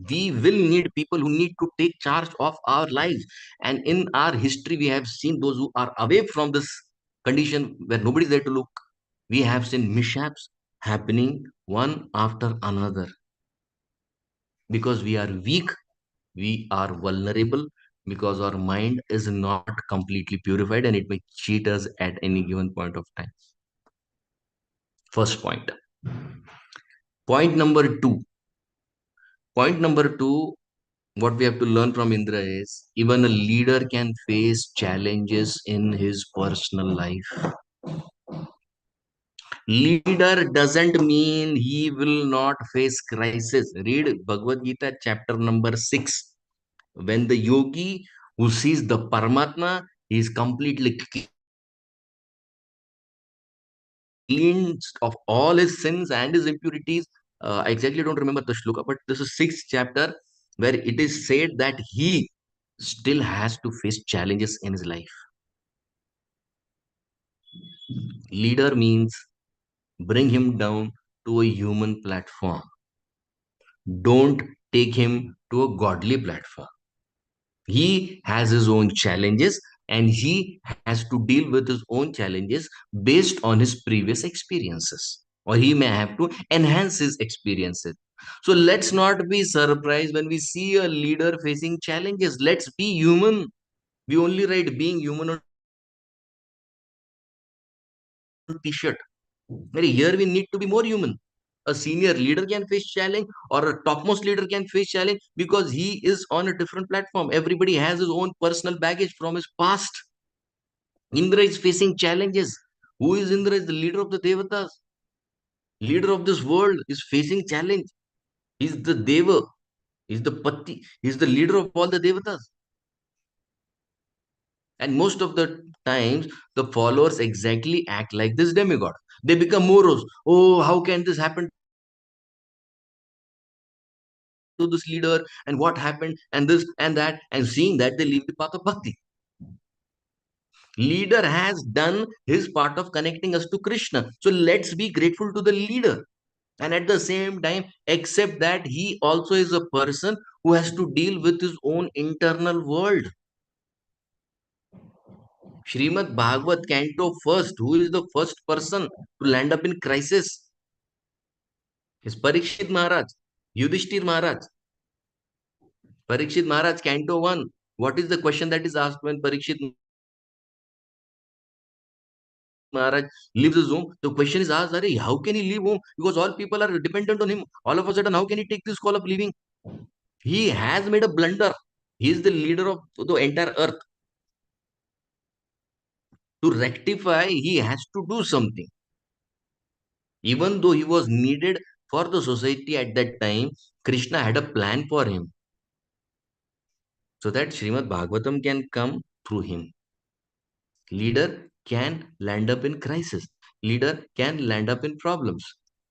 [SPEAKER 9] We will need people who need to take charge of our lives. And in our history, we have seen those who are away from this condition where nobody is there to look. We have seen mishaps happening one after another because we are weak, we are vulnerable, because our mind is not completely purified and it may cheat us at any given point of time. First point. Point number two. Point number two, what we have to learn from Indra is even a leader can face challenges in his personal life. Leader doesn't mean he will not face crisis. Read Bhagavad Gita chapter number 6. When the yogi who sees the Paramatma, he is completely cleansed of all his sins and his impurities. I exactly don't remember the shloka, but this is 6th chapter where it is said that he still has to face challenges in his life. Leader means bring him down to a human platform. Don't take him to a godly platform. He has his own challenges and he has to deal with his own challenges based on his previous experiences, or he may have to enhance his experiences. So let's not be surprised when we see a leader facing challenges. Let's be human. We only write being human on t-shirt. Here we need to be more human. A senior leader can face challenge, or a topmost leader can face challenge because he is on a different platform. Everybody has his own personal baggage from his past. Indra is facing challenges. Who is Indra? Is the leader of the Devatas. Leader of this world is facing challenge. He's the Deva. He's the Pati. He's the leader of all the Devatas. And most of the times, the followers exactly act like this demigod. They become moros. Oh, how can this happen to this leader? And what happened? And this and that. And seeing that, they leave the path of bhakti. Leader has done his part of connecting us to Krishna. So let's be grateful to the leader. And at the same time, accept that he also is a person who has to deal with his own internal world. Srimad Bhagavat Canto first, who is the first person to land up in crisis? Is Parikshit Maharaj, Yudhishthir Maharaj. Parikshit Maharaj, Canto 1. What is the question that is asked when Parikshit Maharaj leaves his home? The question is asked, how can he leave home? Because all people are dependent on him. All of a sudden, how can he take this call of leaving? He has made a blunder. He is the leader of the entire earth. To rectify, he has to do something. Even though he was needed for the society at that time, Krishna had a plan for him so that Srimad Bhagavatam can come through him. Leader can land up in crisis. Leader can land up in problems.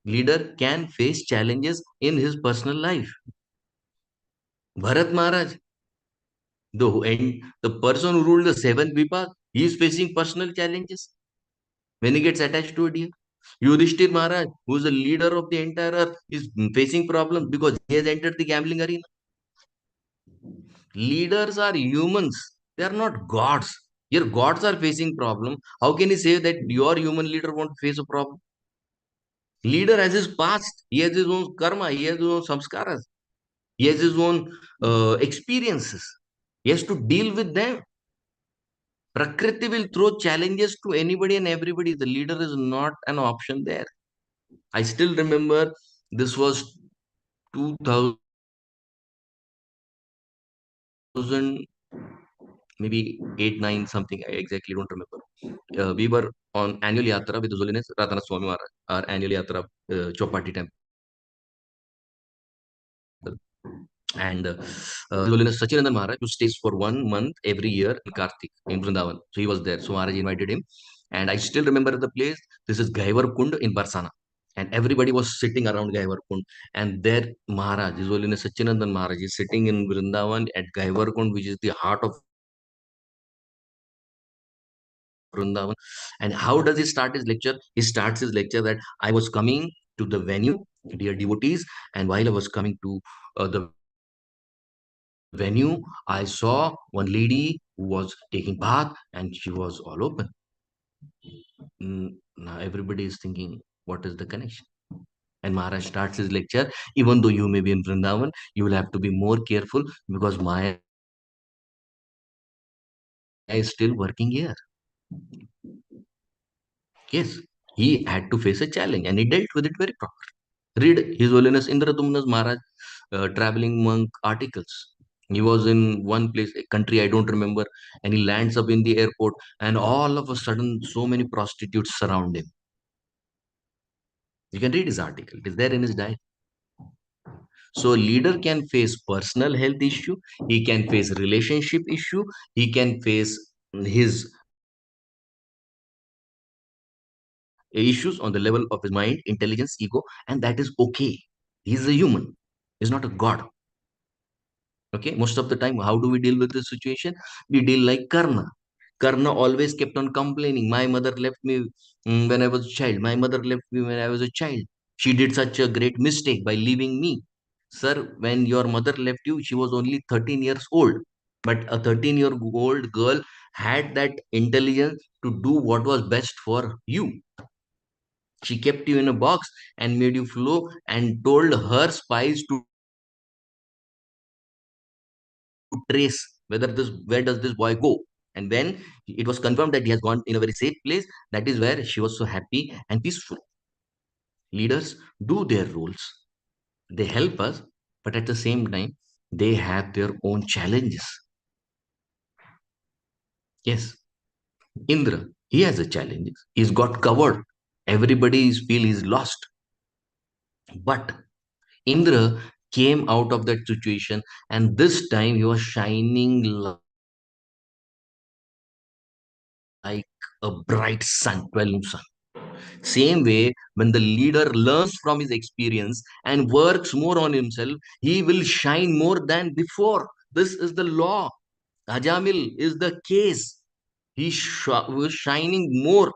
[SPEAKER 9] Leader can face challenges in his personal life. Bharat Maharaj, the person who ruled the seven Vipas, he is facing personal challenges when he gets attached to a deer. Yudhishthir Maharaj, who is the leader of the entire earth, is facing problems because he has entered the gambling arena. Leaders are humans. They are not gods. Your gods are facing problem. How can you say that your human leader won't face a problem? Leader has his past. He has his own karma. He has his own samskaras. He has his own experiences. He has to deal with them. Prakriti will throw challenges to anybody and everybody. The leader is not an option there. I still remember this was 2000, maybe 8, 9, something. I exactly don't remember. We were on annual yatra with His Holiness Ratana Swami Maharaj, our annual yatra, Chopati temple. And His Holiness Sachinandan Maharaj, who stays for 1 month every year in Kartik in Vrindavan. So he was there. So Maharaj invited him. And I still remember the place. This is Gaivar Kund in Barsana. And everybody was sitting around Gaivar Kund. And there Maharaj, His Holiness Sachinandan Maharaj, is sitting in Vrindavan at Gaivar Kund, which is the heart of Vrindavan. And how does he start his lecture? He starts his lecture that I was coming to the venue, dear devotees, and while I was coming to the venue, I saw one lady who was taking bath and she was all open. Now everybody is thinking, what is the connection? And Maharaj starts his lecture. Even though you may be in Vrindavan, you will have to be more careful because Maya is still working here. Yes, he had to face a challenge and he dealt with it very properly. Read His Holiness Indratumna's Maharaj traveling monk articles. He was in one place, a country I don't remember, and he lands up in the airport, and all of a sudden, so many prostitutes surround him. You can read his article; it is there in his diary. So, a leader can face personal health issue, he can face relationship issue, he can face his issues on the level of his mind, intelligence, ego, and that is okay. He is a human; he's not a god. Okay, most of the time, how do we deal with this situation? We deal like Karna. Karna always kept on complaining. My mother left me when I was a child. My mother left me when I was a child. She did such a great mistake by leaving me. Sir, when your mother left you, she was only 13 years old. But a 13-year-old girl had that intelligence to do what was best for you. She kept you in a box and made you flow and told her spies to trace where does this boy go. And when it was confirmed that he has gone in a very safe place, that is where she was so happy and peaceful. Leaders do their roles, they help us, but at the same time they have their own challenges. Yes, Indra, he has a challenge. He's got covered. Everybody is feel he's lost, but Indra came out of that situation, and this time he was shining like a bright sun, 12 sun. Same way, when the leader learns from his experience and works more on himself, he will shine more than before. This is the law. Ajamil is the case. Was shining more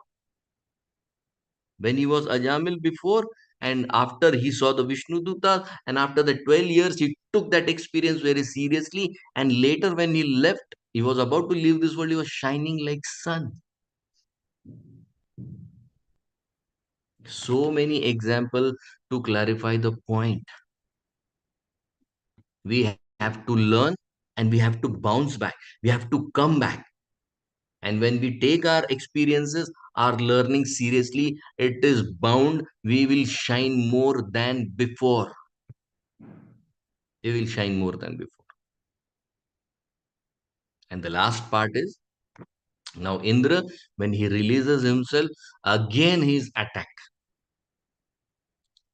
[SPEAKER 9] when he was Ajamil before, and after he saw the Vishnu Dutas, and after the 12 years, he took that experience very seriously. And later, when he left, he was about to leave this world, he was shining like sun. So many examples to clarify the point. We have to learn and we have to bounce back. We have to come back. And when we take our experiences, our learning seriously, it is bound we will shine more than before. We will shine more than before. And the last part is now Indra, when he releases himself, again he is attacked.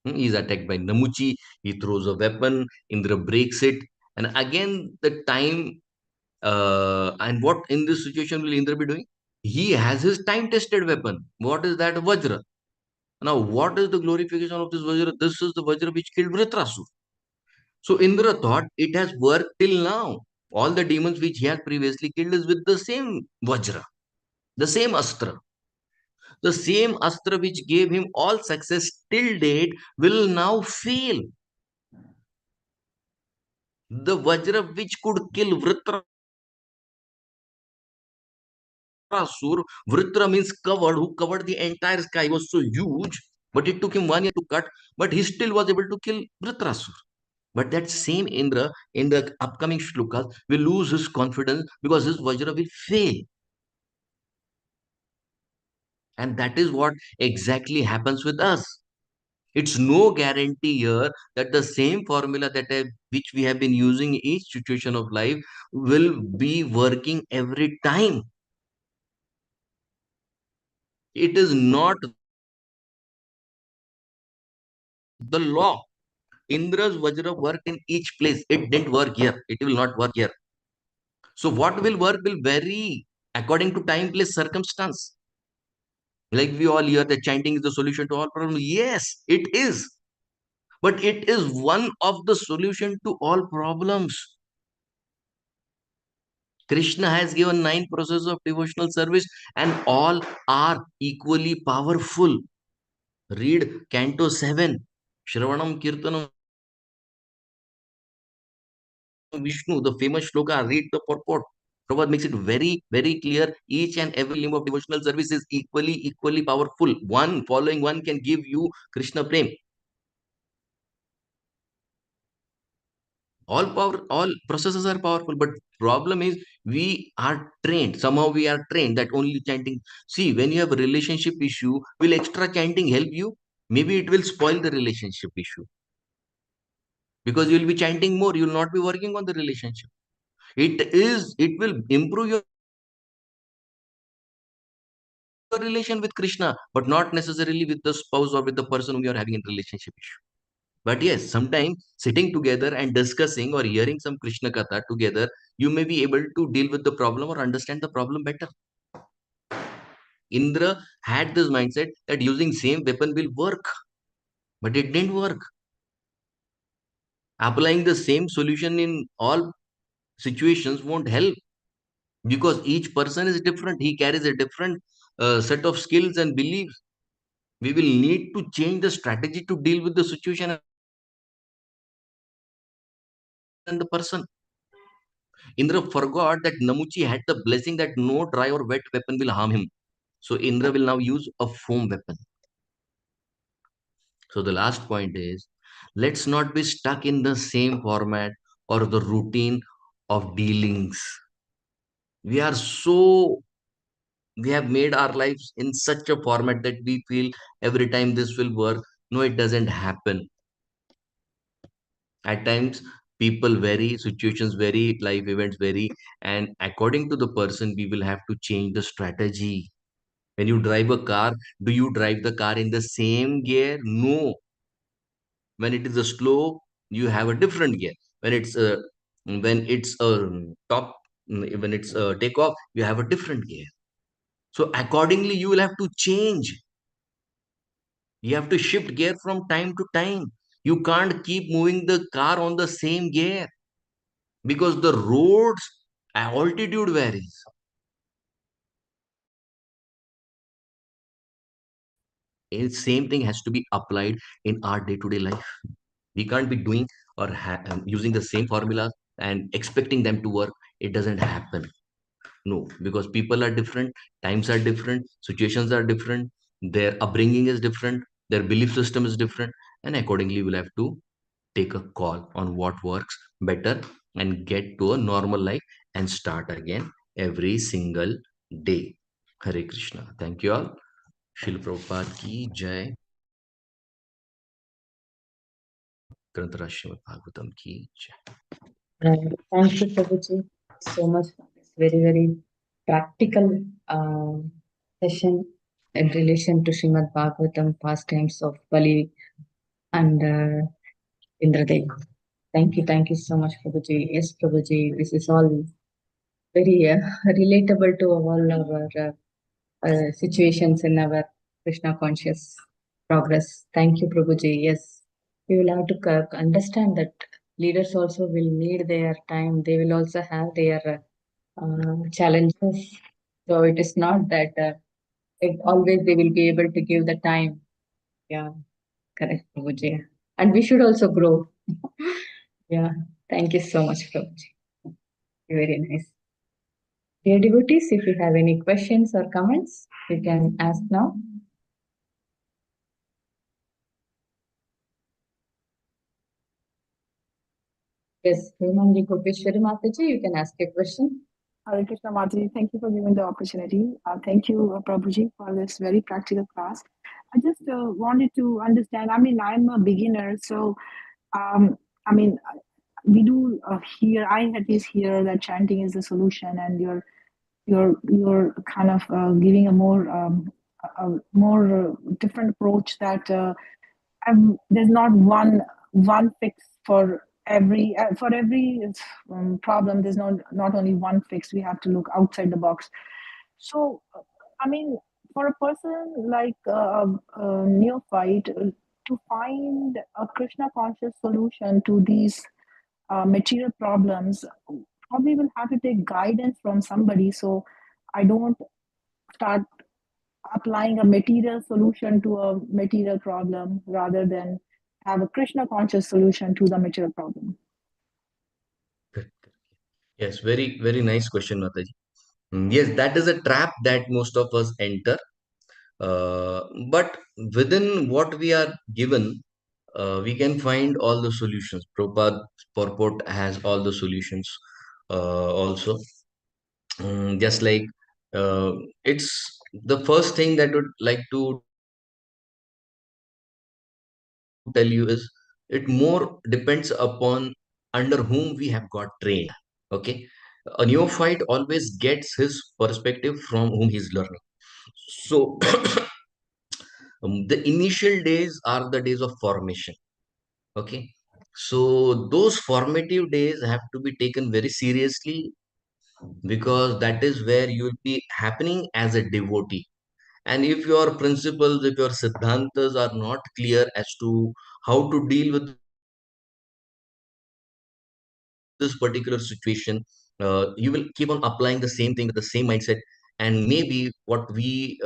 [SPEAKER 9] He's attacked by Namuchi. He throws a weapon. Indra breaks it. And again, the time. And what in this situation will Indra be doing? He has his time-tested weapon. What is that? Vajra. Now, what is the glorification of this Vajra? This is the Vajra which killed Vritrasur. So Indra thought it has worked till now. All the demons which he had previously killed is with the same Vajra, the same Astra. The same Astra which gave him all success till date will now fail. The Vajra which could kill Vritrasur, Vritra means covered, who covered the entire sky, was so huge, but it took him 1 year to cut, but he still was able to kill Vritrasur. But that same Indra in the upcoming shlokas will lose his confidence because his Vajra will fail. And that is what exactly happens with us. It's no guarantee here that the same formula which we have been using in each situation of life will be working every time. It is not the law. Indra's Vajra worked in each place. It didn't work here. It will not work here. So what will work will vary according to time, place, circumstance. Like we all hear that chanting is the solution to all problems. Yes, it is. But it is one of the solution to all problems. Krishna has given 9 processes of devotional service and all are equally powerful. Read Canto 7, Shravanam Kirtanam Vishnu, the famous shloka, read the purport. Prabhupada makes it very, very clear. Each and every limb of devotional service is equally powerful. One following one can give you Krishna Prem. All processes are powerful, but problem is we are trained. Somehow we are trained that only chanting. See, when you have a relationship issue, will extra chanting help you? Maybe it will spoil the relationship issue because you will be chanting more. You will not be working on the relationship. It will improve your relation with Krishna, but not necessarily with the spouse or with the person whom you are having a relationship issue. But yes, sometimes sitting together and discussing or hearing some Krishna Katha together, you may be able to deal with the problem or understand the problem better. Indra had this mindset that using same weapon will work, but it didn't work. Applying the same solution in all situations won't help because each person is different. He carries a different set of skills and beliefs. We will need to change the strategy to deal with the situation and the person. Indra forgot that Namuchi had the blessing that no dry or wet weapon will harm him. So Indra will now use a foam weapon. So the last point is, let's not be stuck in the same format or the routine of dealings. We are so, we have made our lives in such a format that we feel every time this will work. No, it doesn't happen. At times, people vary, situations vary, life events vary, and according to the person, we will have to change the strategy. When you drive a car, do you drive the car in the same gear? No. When it is a slow, you have a different gear. When it's a top, when it's a takeoff, you have a different gear. So accordingly, you will have to change. You have to shift gear from time to time. You can't keep moving the car on the same gear because the roads altitude varies. And same thing has to be applied in our day-to-day life. We can't be doing or using the same formulas and expecting them to work. It doesn't happen. No, because people are different, times are different, situations are different, their upbringing is different, their belief system is different, and accordingly we'll have to take a call on what works better and get to a normal life and start again every single day. Hare Krishna. Thank you all. Srila Prabhupada ki jai. Grantara Srimad Bhagavatam ki jai.
[SPEAKER 1] Thank you, Prabhuji, so much for this very, very practical session in relation to Srimad Bhagavatam, pastimes of Bali and Indradev. Thank you so much, Prabhuji. Yes, Prabhuji, this is all very relatable to all our situations in our Krishna conscious progress. Thank you, Prabhuji. Yes, we will have to understand that leaders also will need their time. They will also have their challenges. So it is not that it always they will be able to give the time. Yeah, correct, Prabhuji. And we should also grow. Yeah, thank you so much, Prabhuji. Very nice. Dear devotees, if you have any questions or comments, you can ask now. Yes, Hemandi Kopeshwari Mataji, you can ask a question.
[SPEAKER 10] Hare Krishna Mataji, thank you for giving the opportunity. Thank you, Prabhuji, for this very practical class. I just wanted to understand. I mean, I'm a beginner, so I mean, we do hear. I at least hear that chanting is the solution, and you're kind of giving a more different approach that there's not one fix for every problem. There's not only one fix. We have to look outside the box. So I mean, for a person like a neophyte, to find a Krishna conscious solution to these material problems, probably will have to take guidance from somebody. So I don't start applying a material solution to a material problem rather than have a Krishna conscious solution to the material problem.
[SPEAKER 9] Yes, very nice question, Mataji. Yes, that is a trap that most of us enter. But within what we are given, we can find all the solutions. Prabhupada purport has all the solutions also. Just like uh, it's the first thing that would like to tell you is it more depends upon under whom we have got trained. Okay, a neophyte always gets his perspective from whom he's learning. So the initial days are the days of formation. Okay, so those formative days have to be taken very seriously because that is where you will be happening as a devotee. And if your principles, if your siddhantas are not clear as to how to deal with this particular situation, you will keep on applying the same thing with the same mindset. And maybe what we,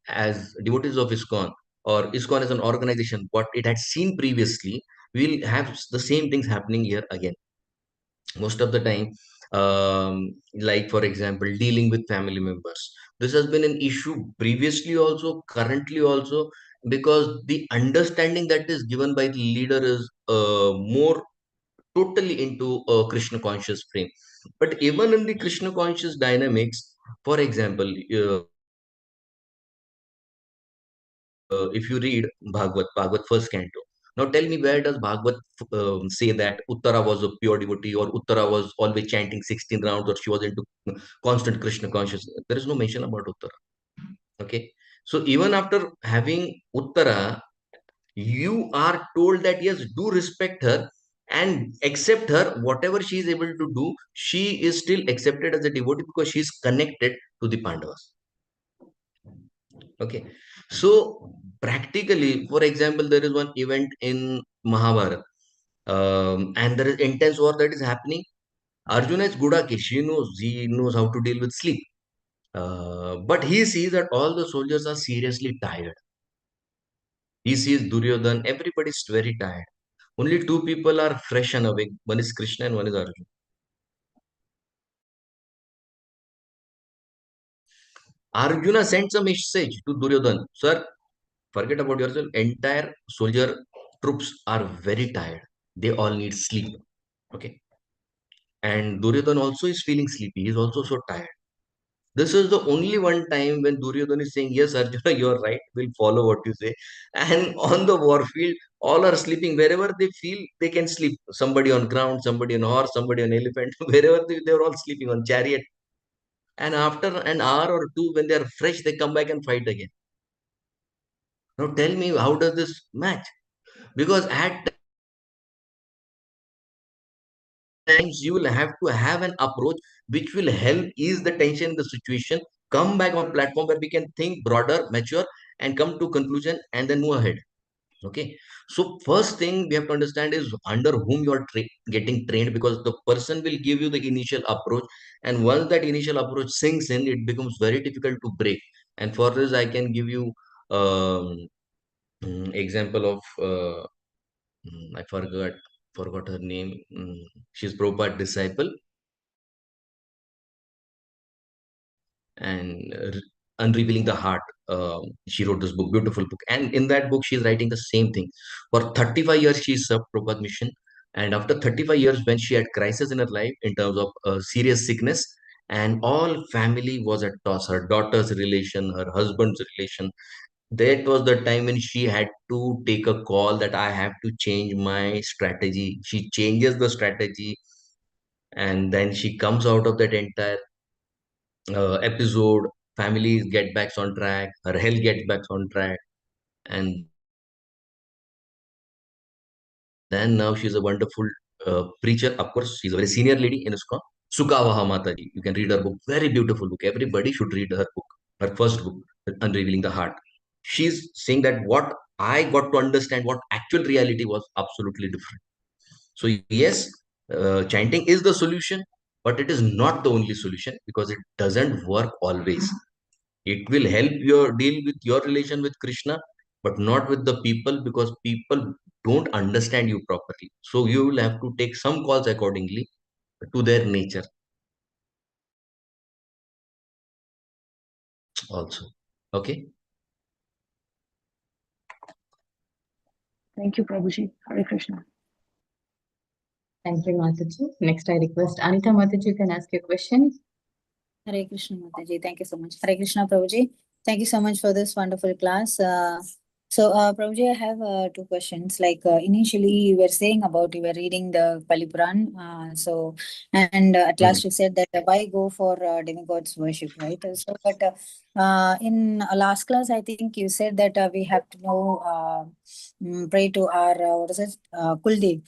[SPEAKER 9] as devotees of ISKCON, or ISKCON as an organization, what it had seen previously, we'll have the same things happening here again. Most of the time, like for example, dealing with family members. This has been an issue previously also, currently also, because the understanding that is given by the leader is more totally into a Krishna conscious frame. But even in the Krishna conscious dynamics, for example, if you read Bhagavad first canto. Now tell me, where does Bhagavad say that Uttara was a pure devotee, or Uttara was always chanting 16 rounds, or she was into constant Krishna consciousness? There is no mention about Uttara. Okay. So even after having Uttara, you are told that yes, do respect her and accept her. Whatever she is able to do, she is still accepted as a devotee because she is connected to the Pandavas. Okay, so practically, for example, there is one event in Mahabharata, and there is intense war that is happening. Arjuna is Gudaki, he knows how to deal with sleep. But he sees that all the soldiers are seriously tired. He sees Duryodhan, everybody is very tired. Only two people are fresh and awake. One is Krishna and one is Arjuna. Arjuna sends a message to Duryodhan, sir, forget about yourself. Entire soldier troops are very tired. They all need sleep. Okay. And Duryodhan also is feeling sleepy. He's also so tired. This is the only one time when Duryodhan is saying, yes, Arjuna, you're right. We'll follow what you say. And on the warfield, all are sleeping. Wherever they feel they can sleep. Somebody on ground, somebody on horse, somebody on elephant. Wherever they're all sleeping on chariot. And after an hour or two, when they're fresh, they come back and fight again. Now tell me, how does this match? because at times you will have to have an approach which will help ease the tension in the situation, come back on platform where we can think broader, mature, and come to conclusion and then move ahead. Okay, so first thing we have to understand is under whom you are getting trained, because the person will give you the initial approach, and once that initial approach sinks in, it becomes very difficult to break. And for this I can give you um, example of I forgot her name. She's Prabhupada disciple, and Unrevealing the Heart. She wrote this book, beautiful book, and in that book she's writing the same thing. For 35 years she served Prabhupada mission, and after 35 years, when she had crisis in her life in terms of serious sickness, and all family was at toss, her daughter's relation, her husband's relation, that was the time when she had to take a call that I have to change my strategy. She changes the strategy, and then she comes out of that entire episode. Families get back on track, her health gets back on track, and then now she's a wonderful preacher. Of course, she's a very senior lady in ISKCON. Sukavaha Mataji, you can read her book, very beautiful book. Everybody should read her book, her first book, Unrevealing the Heart. She's saying that what I got to understand, what actual reality was absolutely different. So yes, chanting is the solution, but it is not the only solution, because it doesn't work always. It will help your deal with your relation with Krishna, but not with the people, because people don't understand you properly. So you will have to take some calls accordingly to their nature also. Okay.
[SPEAKER 10] Thank you, Prabhuji. Hare Krishna.
[SPEAKER 1] Thank you, Mataji. Next, I request Anita Mataji, you can ask your question.
[SPEAKER 8] Hare Krishna Mataji, thank you so much. Hare Krishna Prabhuji, thank you so much for this wonderful class. Prabhuji, I have two questions. Like initially you were saying about you were reading the Pali Puran. At last you said that why go for demigods worship, right? In last class, I think you said that we have to know, pray to our, Kuldev.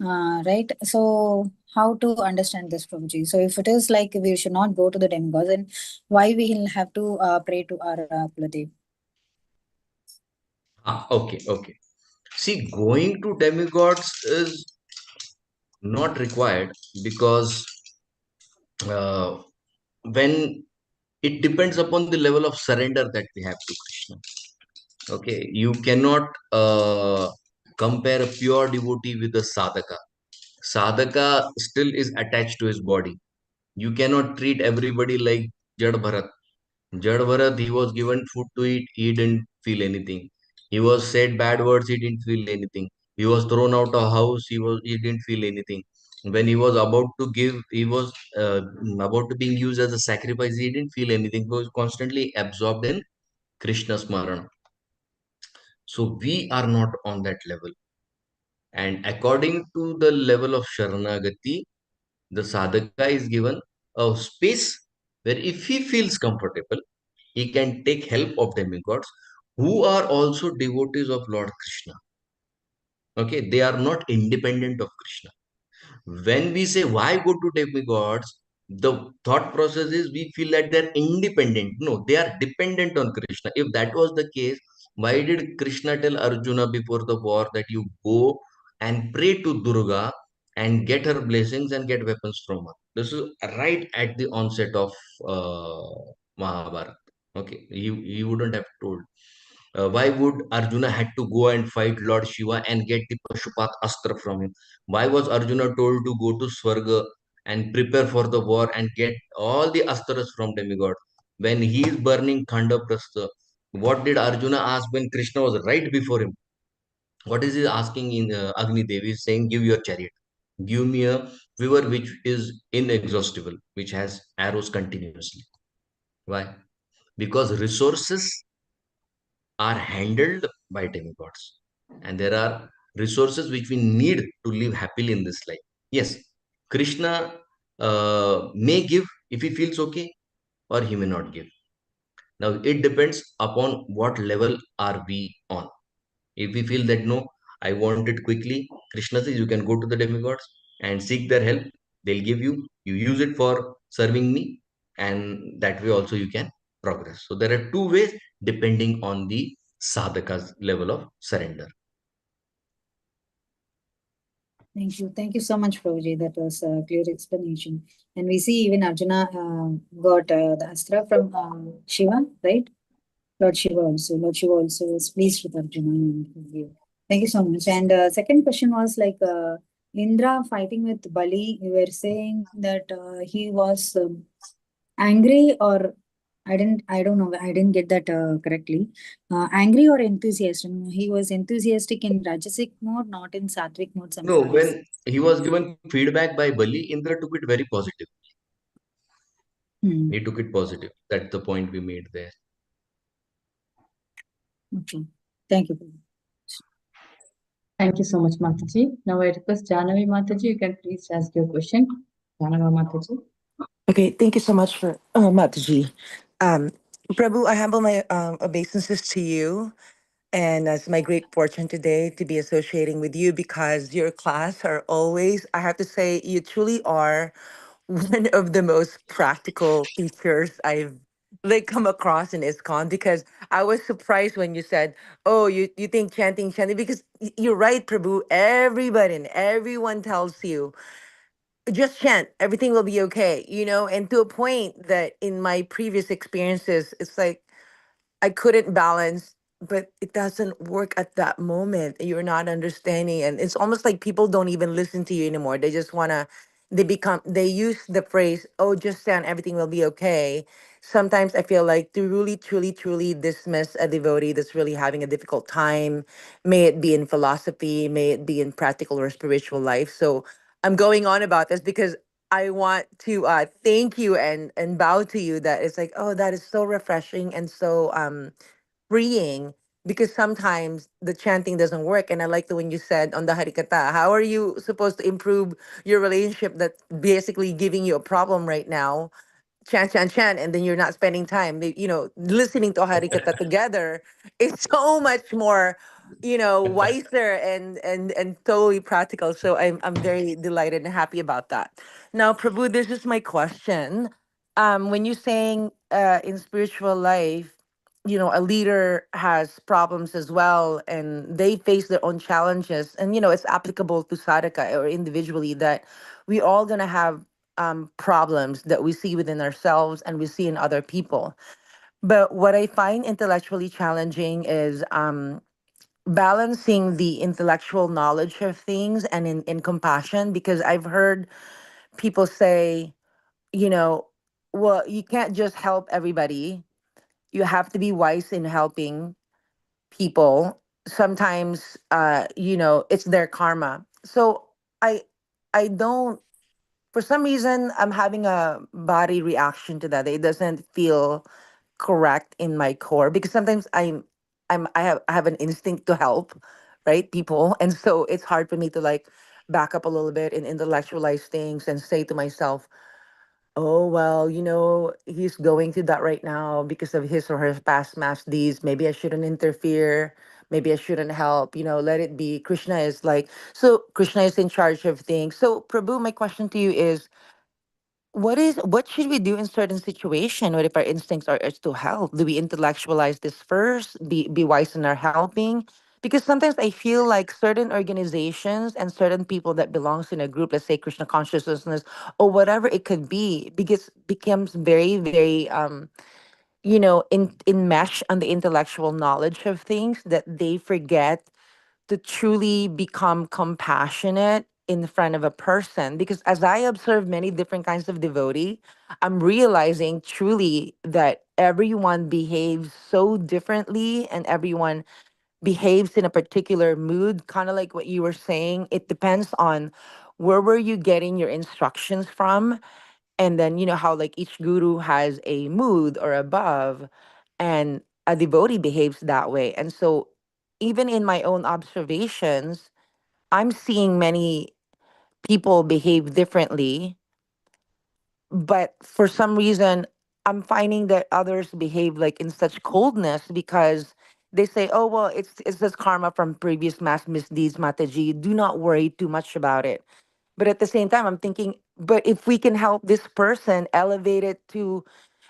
[SPEAKER 8] Right. So how to understand this, Prabhuji? So if it is like we should not go to the demigods, then why we will have to pray to our Kuladev?
[SPEAKER 9] Okay. See, going to demigods is not required, because uh, when it depends upon the level of surrender that we have to Krishna. Okay, you cannot compare a pure devotee with a sadhaka. Sadhaka still is attached to his body. You cannot treat everybody like Jad Bharat. Jad Bharat, he was given food to eat, he didn't feel anything. He was said bad words, he didn't feel anything. He was thrown out of house, he didn't feel anything. When he was about to give, he was about to being used as a sacrifice, he didn't feel anything. He was constantly absorbed in Krishna Smaran. So we are not on that level. And according to the level of Sharanagati, the sadhaka is given a space where if he feels comfortable, he can take help of demigods who are also devotees of Lord Krishna. Okay, they are not independent of Krishna. When we say why go to demigods, the thought process is we feel that they're independent. No, they are dependent on Krishna. If that was the case, why did Krishna tell Arjuna before the war that you go and pray to Durga and get her blessings and get weapons from her? This is right at the onset of Mahabharata. Okay, he wouldn't have told. Why would Arjuna had to go and fight Lord Shiva and get the Pashupat Astra from him? Why was Arjuna told to go to Swarga and prepare for the war and get all the Astras from demigod? When he is burning Khandaprastha, what did Arjuna ask when Krishna was right before him? What is he asking in Agni Devi? He's saying, give your chariot. Give me a quiver which is inexhaustible, which has arrows continuously. Why? Because resources are handled by demigods, and there are resources which we need to live happily in this life. Yes, Krishna may give if he feels okay, or he may not give. Now it depends upon what level are we on. If we feel that no, I want it quickly. Krishna says you can go to the demigods and seek their help. They'll give you. You use it for serving me, and that way also you can progress. So there are two ways depending on the sadhaka's level of surrender.
[SPEAKER 8] Thank you. Thank you so much, Prabhuji. That was a clear explanation. And we see even Arjuna got the astra from Shiva, right? Lord Shiva also. Lord Shiva also was pleased with Arjuna. Thank you so much. And second question was like Indra fighting with Bali. You were saying that he was angry, or I don't know, I didn't get that correctly. Angry or enthusiastic? He was enthusiastic in Rajasic mode, not in Sattvic mode
[SPEAKER 9] No,
[SPEAKER 8] sometimes.
[SPEAKER 9] when he was given feedback by Bali, Indra took it very positive. He took it positive. That's the point we made there.
[SPEAKER 8] Okay. Thank you.
[SPEAKER 1] Thank you so much, Mataji. Now I request Janavi Mataji, you can please ask your question. Janavi Mataji.
[SPEAKER 11] Okay, thank you so much for Mataji. Prabhu, I humble my obeisances to you, and it's my great fortune today to be associating with you because your class are always, I have to say, you truly are one of the most practical teachers I've like come across in ISKCON, because I was surprised when you said, oh, you think chanting, because you're right, Prabhu, everybody and everyone tells you just chant, everything will be okay, and to a point that in my previous experiences it's like I couldn't balance, but it doesn't work at that moment. You're not understanding. And it's almost like people don't even listen to you anymore. They just want to, they use the phrase, oh, just stand, everything will be okay. Sometimes I feel like to really, truly, truly dismiss a devotee that's really having a difficult time, may it be in philosophy, may it be in practical or spiritual life. So I'm going on about this because I want to thank you and bow to you that it's like, oh, that is so refreshing and so freeing, because sometimes the chanting doesn't work. And I like the when you said on the Harikata, how are you supposed to improve your relationship that's basically giving you a problem right now? Chant, and then you're not spending time, listening to Harikata together is so much more, wiser and totally practical. So I'm very delighted and happy about that. Now, Prabhu, this is my question. When you're saying in spiritual life, a leader has problems as well, and they face their own challenges, and it's applicable to sadhaka or individually that we all gonna have problems that we see within ourselves and we see in other people. But what I find intellectually challenging is balancing the intellectual knowledge of things and in compassion, because I've heard people say, you know, well, you can't just help everybody. You have to be wise in helping people. Sometimes, it's their karma. So I, I don't for some reason I'm having a body reaction to that. It doesn't feel correct in my core because sometimes I have an instinct to help, right, people. And so it's hard for me to like back up a little bit and intellectualize things and say to myself, oh well, he's going through that right now because of his or her past mass deeds. Maybe I shouldn't interfere. Maybe I shouldn't help. Let it be. Krishna is in charge of things. So Prabhu, my question to you is, what should we do in certain situation? What if our instincts are is to help? Do we intellectualize this first? Be wise in our helping? Because sometimes I feel like certain organizations and certain people that belongs in a group, let's say Krishna consciousness or whatever it could be, because becomes very, very in mesh on the intellectual knowledge of things that they forget to truly become compassionate in front of a person. Because as I observe many different kinds of devotee, I'm realizing truly that everyone behaves so differently and everyone behaves in a particular mood, kind of like what you were saying. It depends on where were you getting your instructions from, and then how like each guru has a mood or above, and a devotee behaves that way. And so even in my own observations, I'm seeing many people behave differently, but for some reason I'm finding that others behave like in such coldness because they say, oh well, it's just karma from previous mass misdeeds, Mataji. Do not worry too much about it. But at the same time, I'm thinking, but if we can help this person elevate it to,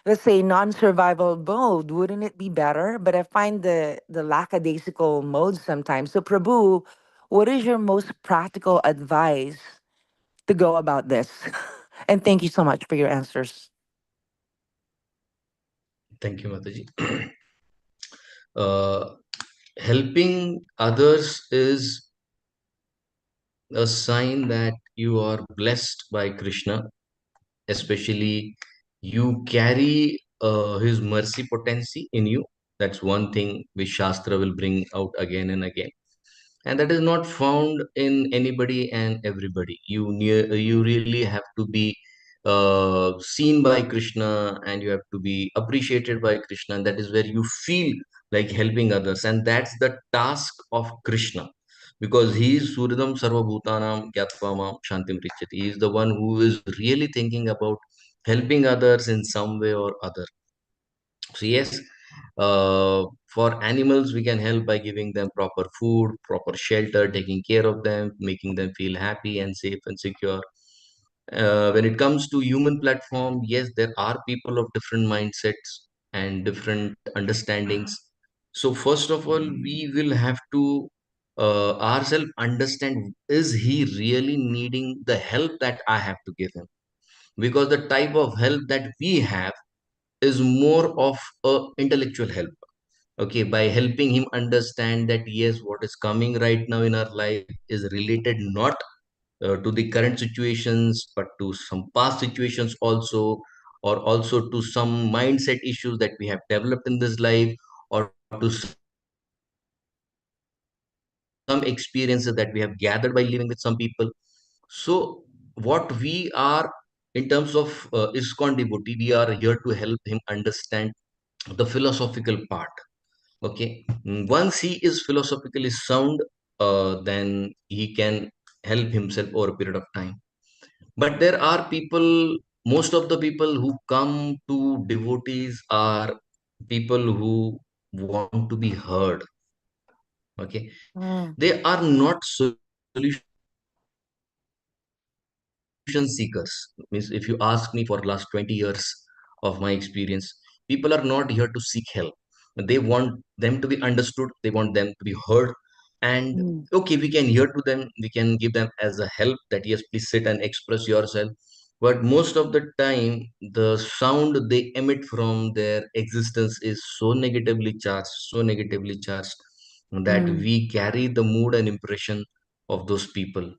[SPEAKER 11] let's say, non-survival mode, wouldn't it be better? But I find the lackadaisical mode sometimes. So Prabhu, what is your most practical advice to go about this? And thank you so much for your answers.
[SPEAKER 9] Thank you, Mataji. uh, Helping others is a sign that you are blessed by Krishna, especially you carry his mercy potency in you. That's one thing which Shastra will bring out again and again. And that is not found in anybody and everybody. You really have to be seen by Krishna, and you have to be appreciated by Krishna, and that is where you feel like helping others, and that's the task of Krishna, because he is Suridam Sarvabhutanam Gyatva Mam Shantim Richati. He is the one who is really thinking about helping others in some way or other. So yes, for animals, we can help by giving them proper food, proper shelter, taking care of them, making them feel happy and safe and secure. When it comes to human platform, yes, there are people of different mindsets and different understandings. So first of all, we will have to ourselves understand, is he really needing the help that I have to give him? Because the type of help that we have is more of a intellectual help. Okay, by helping him understand that yes, what is coming right now in our life is related not to the current situations, but to some past situations also, or also to some mindset issues that we have developed in this life, or to some experiences that we have gathered by living with some people. So what we are, in terms of ISKCON devotee, we are here to help him understand the philosophical part. Okay. Once he is philosophically sound, then he can help himself over a period of time. But there are people, most of the people who come to devotees are people who want to be heard. Okay.
[SPEAKER 11] Mm,
[SPEAKER 9] They are not solution seekers. Means if you ask me for last 20 years of my experience, people are not here to seek help. They want them to be understood. They want them to be heard. And okay, we can hear to them.
[SPEAKER 11] mm,
[SPEAKER 9] We can give them as a help that yes, please sit and express yourself. But most of the time, the sound they emit from their existence is so negatively charged, that we
[SPEAKER 11] mm,
[SPEAKER 9] carry the mood and impression of those people.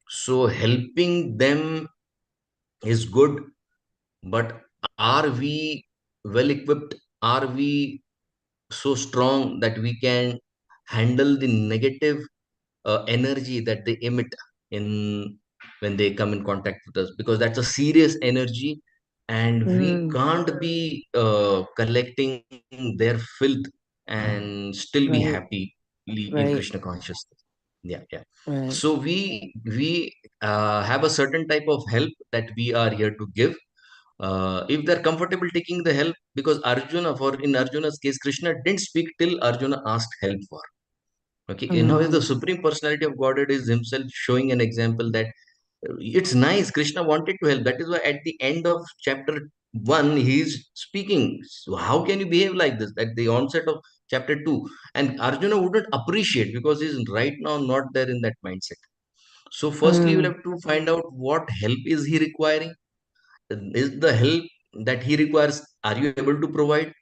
[SPEAKER 9] So helping them is good, but are we well equipped? Are we so strong that we can handle the negative energy that they emit in when they come in contact with us? Because that's a serious energy, and we
[SPEAKER 11] mm.
[SPEAKER 9] can't be collecting their filth and still be
[SPEAKER 11] Right,
[SPEAKER 9] happy in
[SPEAKER 11] right,
[SPEAKER 9] Krishna consciousness. Yeah, yeah.
[SPEAKER 11] right.
[SPEAKER 9] So we have a certain type of help that we are here to give, if they're comfortable taking the help, because Arjuna, for in Arjuna's case, Krishna didn't speak till Arjuna asked help for. Okay, in how the
[SPEAKER 11] Mm,
[SPEAKER 9] supreme personality of Godhead is himself showing an example that it's nice. Krishna wanted to help. That is why at the end of chapter 1, he is speaking. So how can you behave like this? At the onset of chapter 2, and Arjuna wouldn't appreciate because he's right now not there in that mindset. So, firstly, you will
[SPEAKER 11] mm,
[SPEAKER 9] have to find out what help is he requiring. Is the help that he requires, are you able to provide?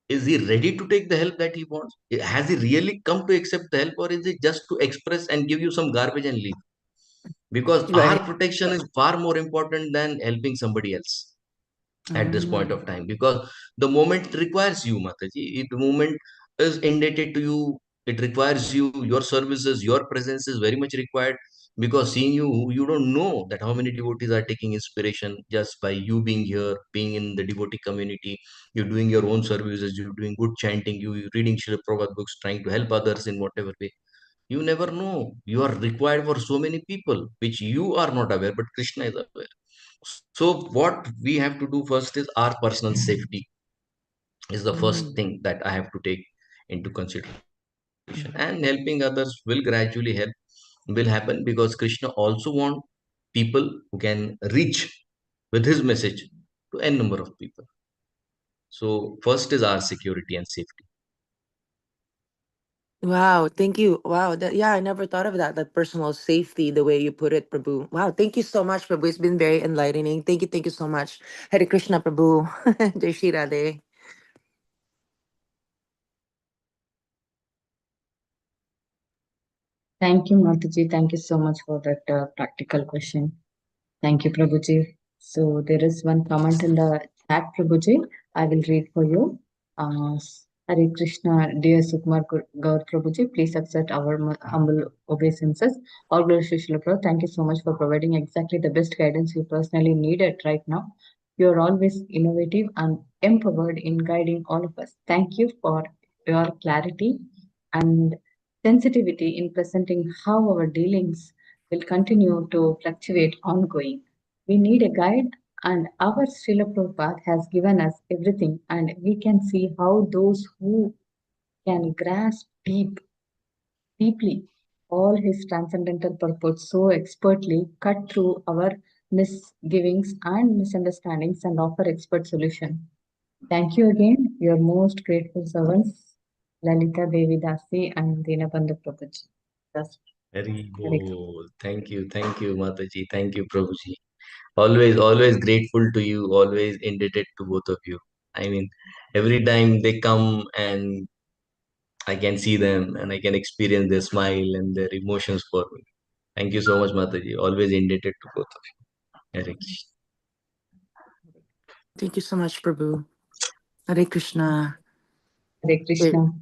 [SPEAKER 9] Is he ready to take the help that he wants? Has he really come to accept the help, or is it just to express and give you some garbage and leave? Because our
[SPEAKER 11] right.
[SPEAKER 9] protection is far more important than helping somebody else at this point
[SPEAKER 11] Mm,
[SPEAKER 9] of time, because the moment it requires you, Mataji, the moment is indebted to you. It requires you, your services, your presence is very much required, because seeing you, you don't know that how many devotees are taking inspiration just by you being here, being in the devotee community. You're doing your own services, you're doing good chanting, you're reading Srila Prabhupada books, trying to help others in whatever way. You never know, you are required for so many people which you are not aware, but Krishna is aware. So what we have to do first is our personal safety is the first
[SPEAKER 11] mm,
[SPEAKER 9] thing that I have to take into consideration. And helping others will gradually will happen, because Krishna also want people who can reach with his message to n number of people. So first is our security and safety.
[SPEAKER 11] Wow, thank you. Wow, yeah, I never thought of that. That personal safety, the way you put it, Prabhu. Wow, thank you so much, Prabhu. It's been very enlightening. Thank you so much. Hare Krishna, Prabhu. Jai Shri Radhe.
[SPEAKER 1] Thank you, Mataji. Thank you so much for that practical question. Thank you, Prabhuji. So there is one comment in the chat, Prabhuji. I will read for you. Hare Krishna, dear Sukumar Gaur Prabhuji, please accept our humble obeisances. All glory to Srila Prabhu. Thank you so much for providing exactly the best guidance you personally needed right now. You are always innovative and empowered in guiding all of us. Thank you for your clarity and sensitivity in presenting how our dealings will continue to fluctuate ongoing. We need a guide, and our Srila Prabhupada has given us everything, and we can see how those who can grasp deeply all his transcendental purpose so expertly cut through our misgivings and misunderstandings and offer expert solution. Thank you again, your most grateful servants, Lalita Devi Dasi and Dinabandhu Prabhuji. That's
[SPEAKER 9] Hari
[SPEAKER 1] correct.
[SPEAKER 9] Bol. Thank you, Mataji. Thank you, Prabhuji. Always grateful to you. Always indebted to both of you. I mean, every time they come and I can see them and I can experience their smile and their emotions for me. Thank you so much, Mataji. Always indebted to both of you. Hare Krishna.
[SPEAKER 11] Thank you so much, Prabhu. Hare Krishna.
[SPEAKER 1] Hare Krishna.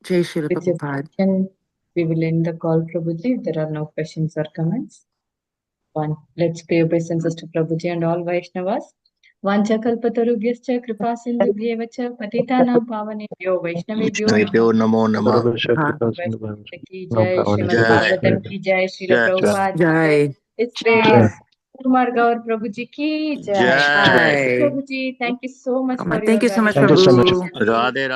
[SPEAKER 11] Jai Shri
[SPEAKER 1] With your
[SPEAKER 11] Prabhupada.
[SPEAKER 1] permission, we will end the call, Prabhuji. If there are no questions or comments. One, let's pay obeisances to Prabhuji and all Vaishnavas. Vanchakalpatarubhyascha kripa sindhubhyeva cha patitanam pavanebhyo Vaishnavebhyo
[SPEAKER 12] Vaishnavebhyo namo namah.
[SPEAKER 1] ki jai, Srimad Bhagavatam ki jai, Srila Prabhupada ki jai.
[SPEAKER 11] Jai.
[SPEAKER 1] His grace, Sukumar Gaur Prabhuji ki jai.
[SPEAKER 12] Jai.
[SPEAKER 1] Prabhuji, thank you so much for
[SPEAKER 11] Thank
[SPEAKER 1] your
[SPEAKER 11] you so much,
[SPEAKER 1] valuable
[SPEAKER 11] Prabhu.
[SPEAKER 12] Radhe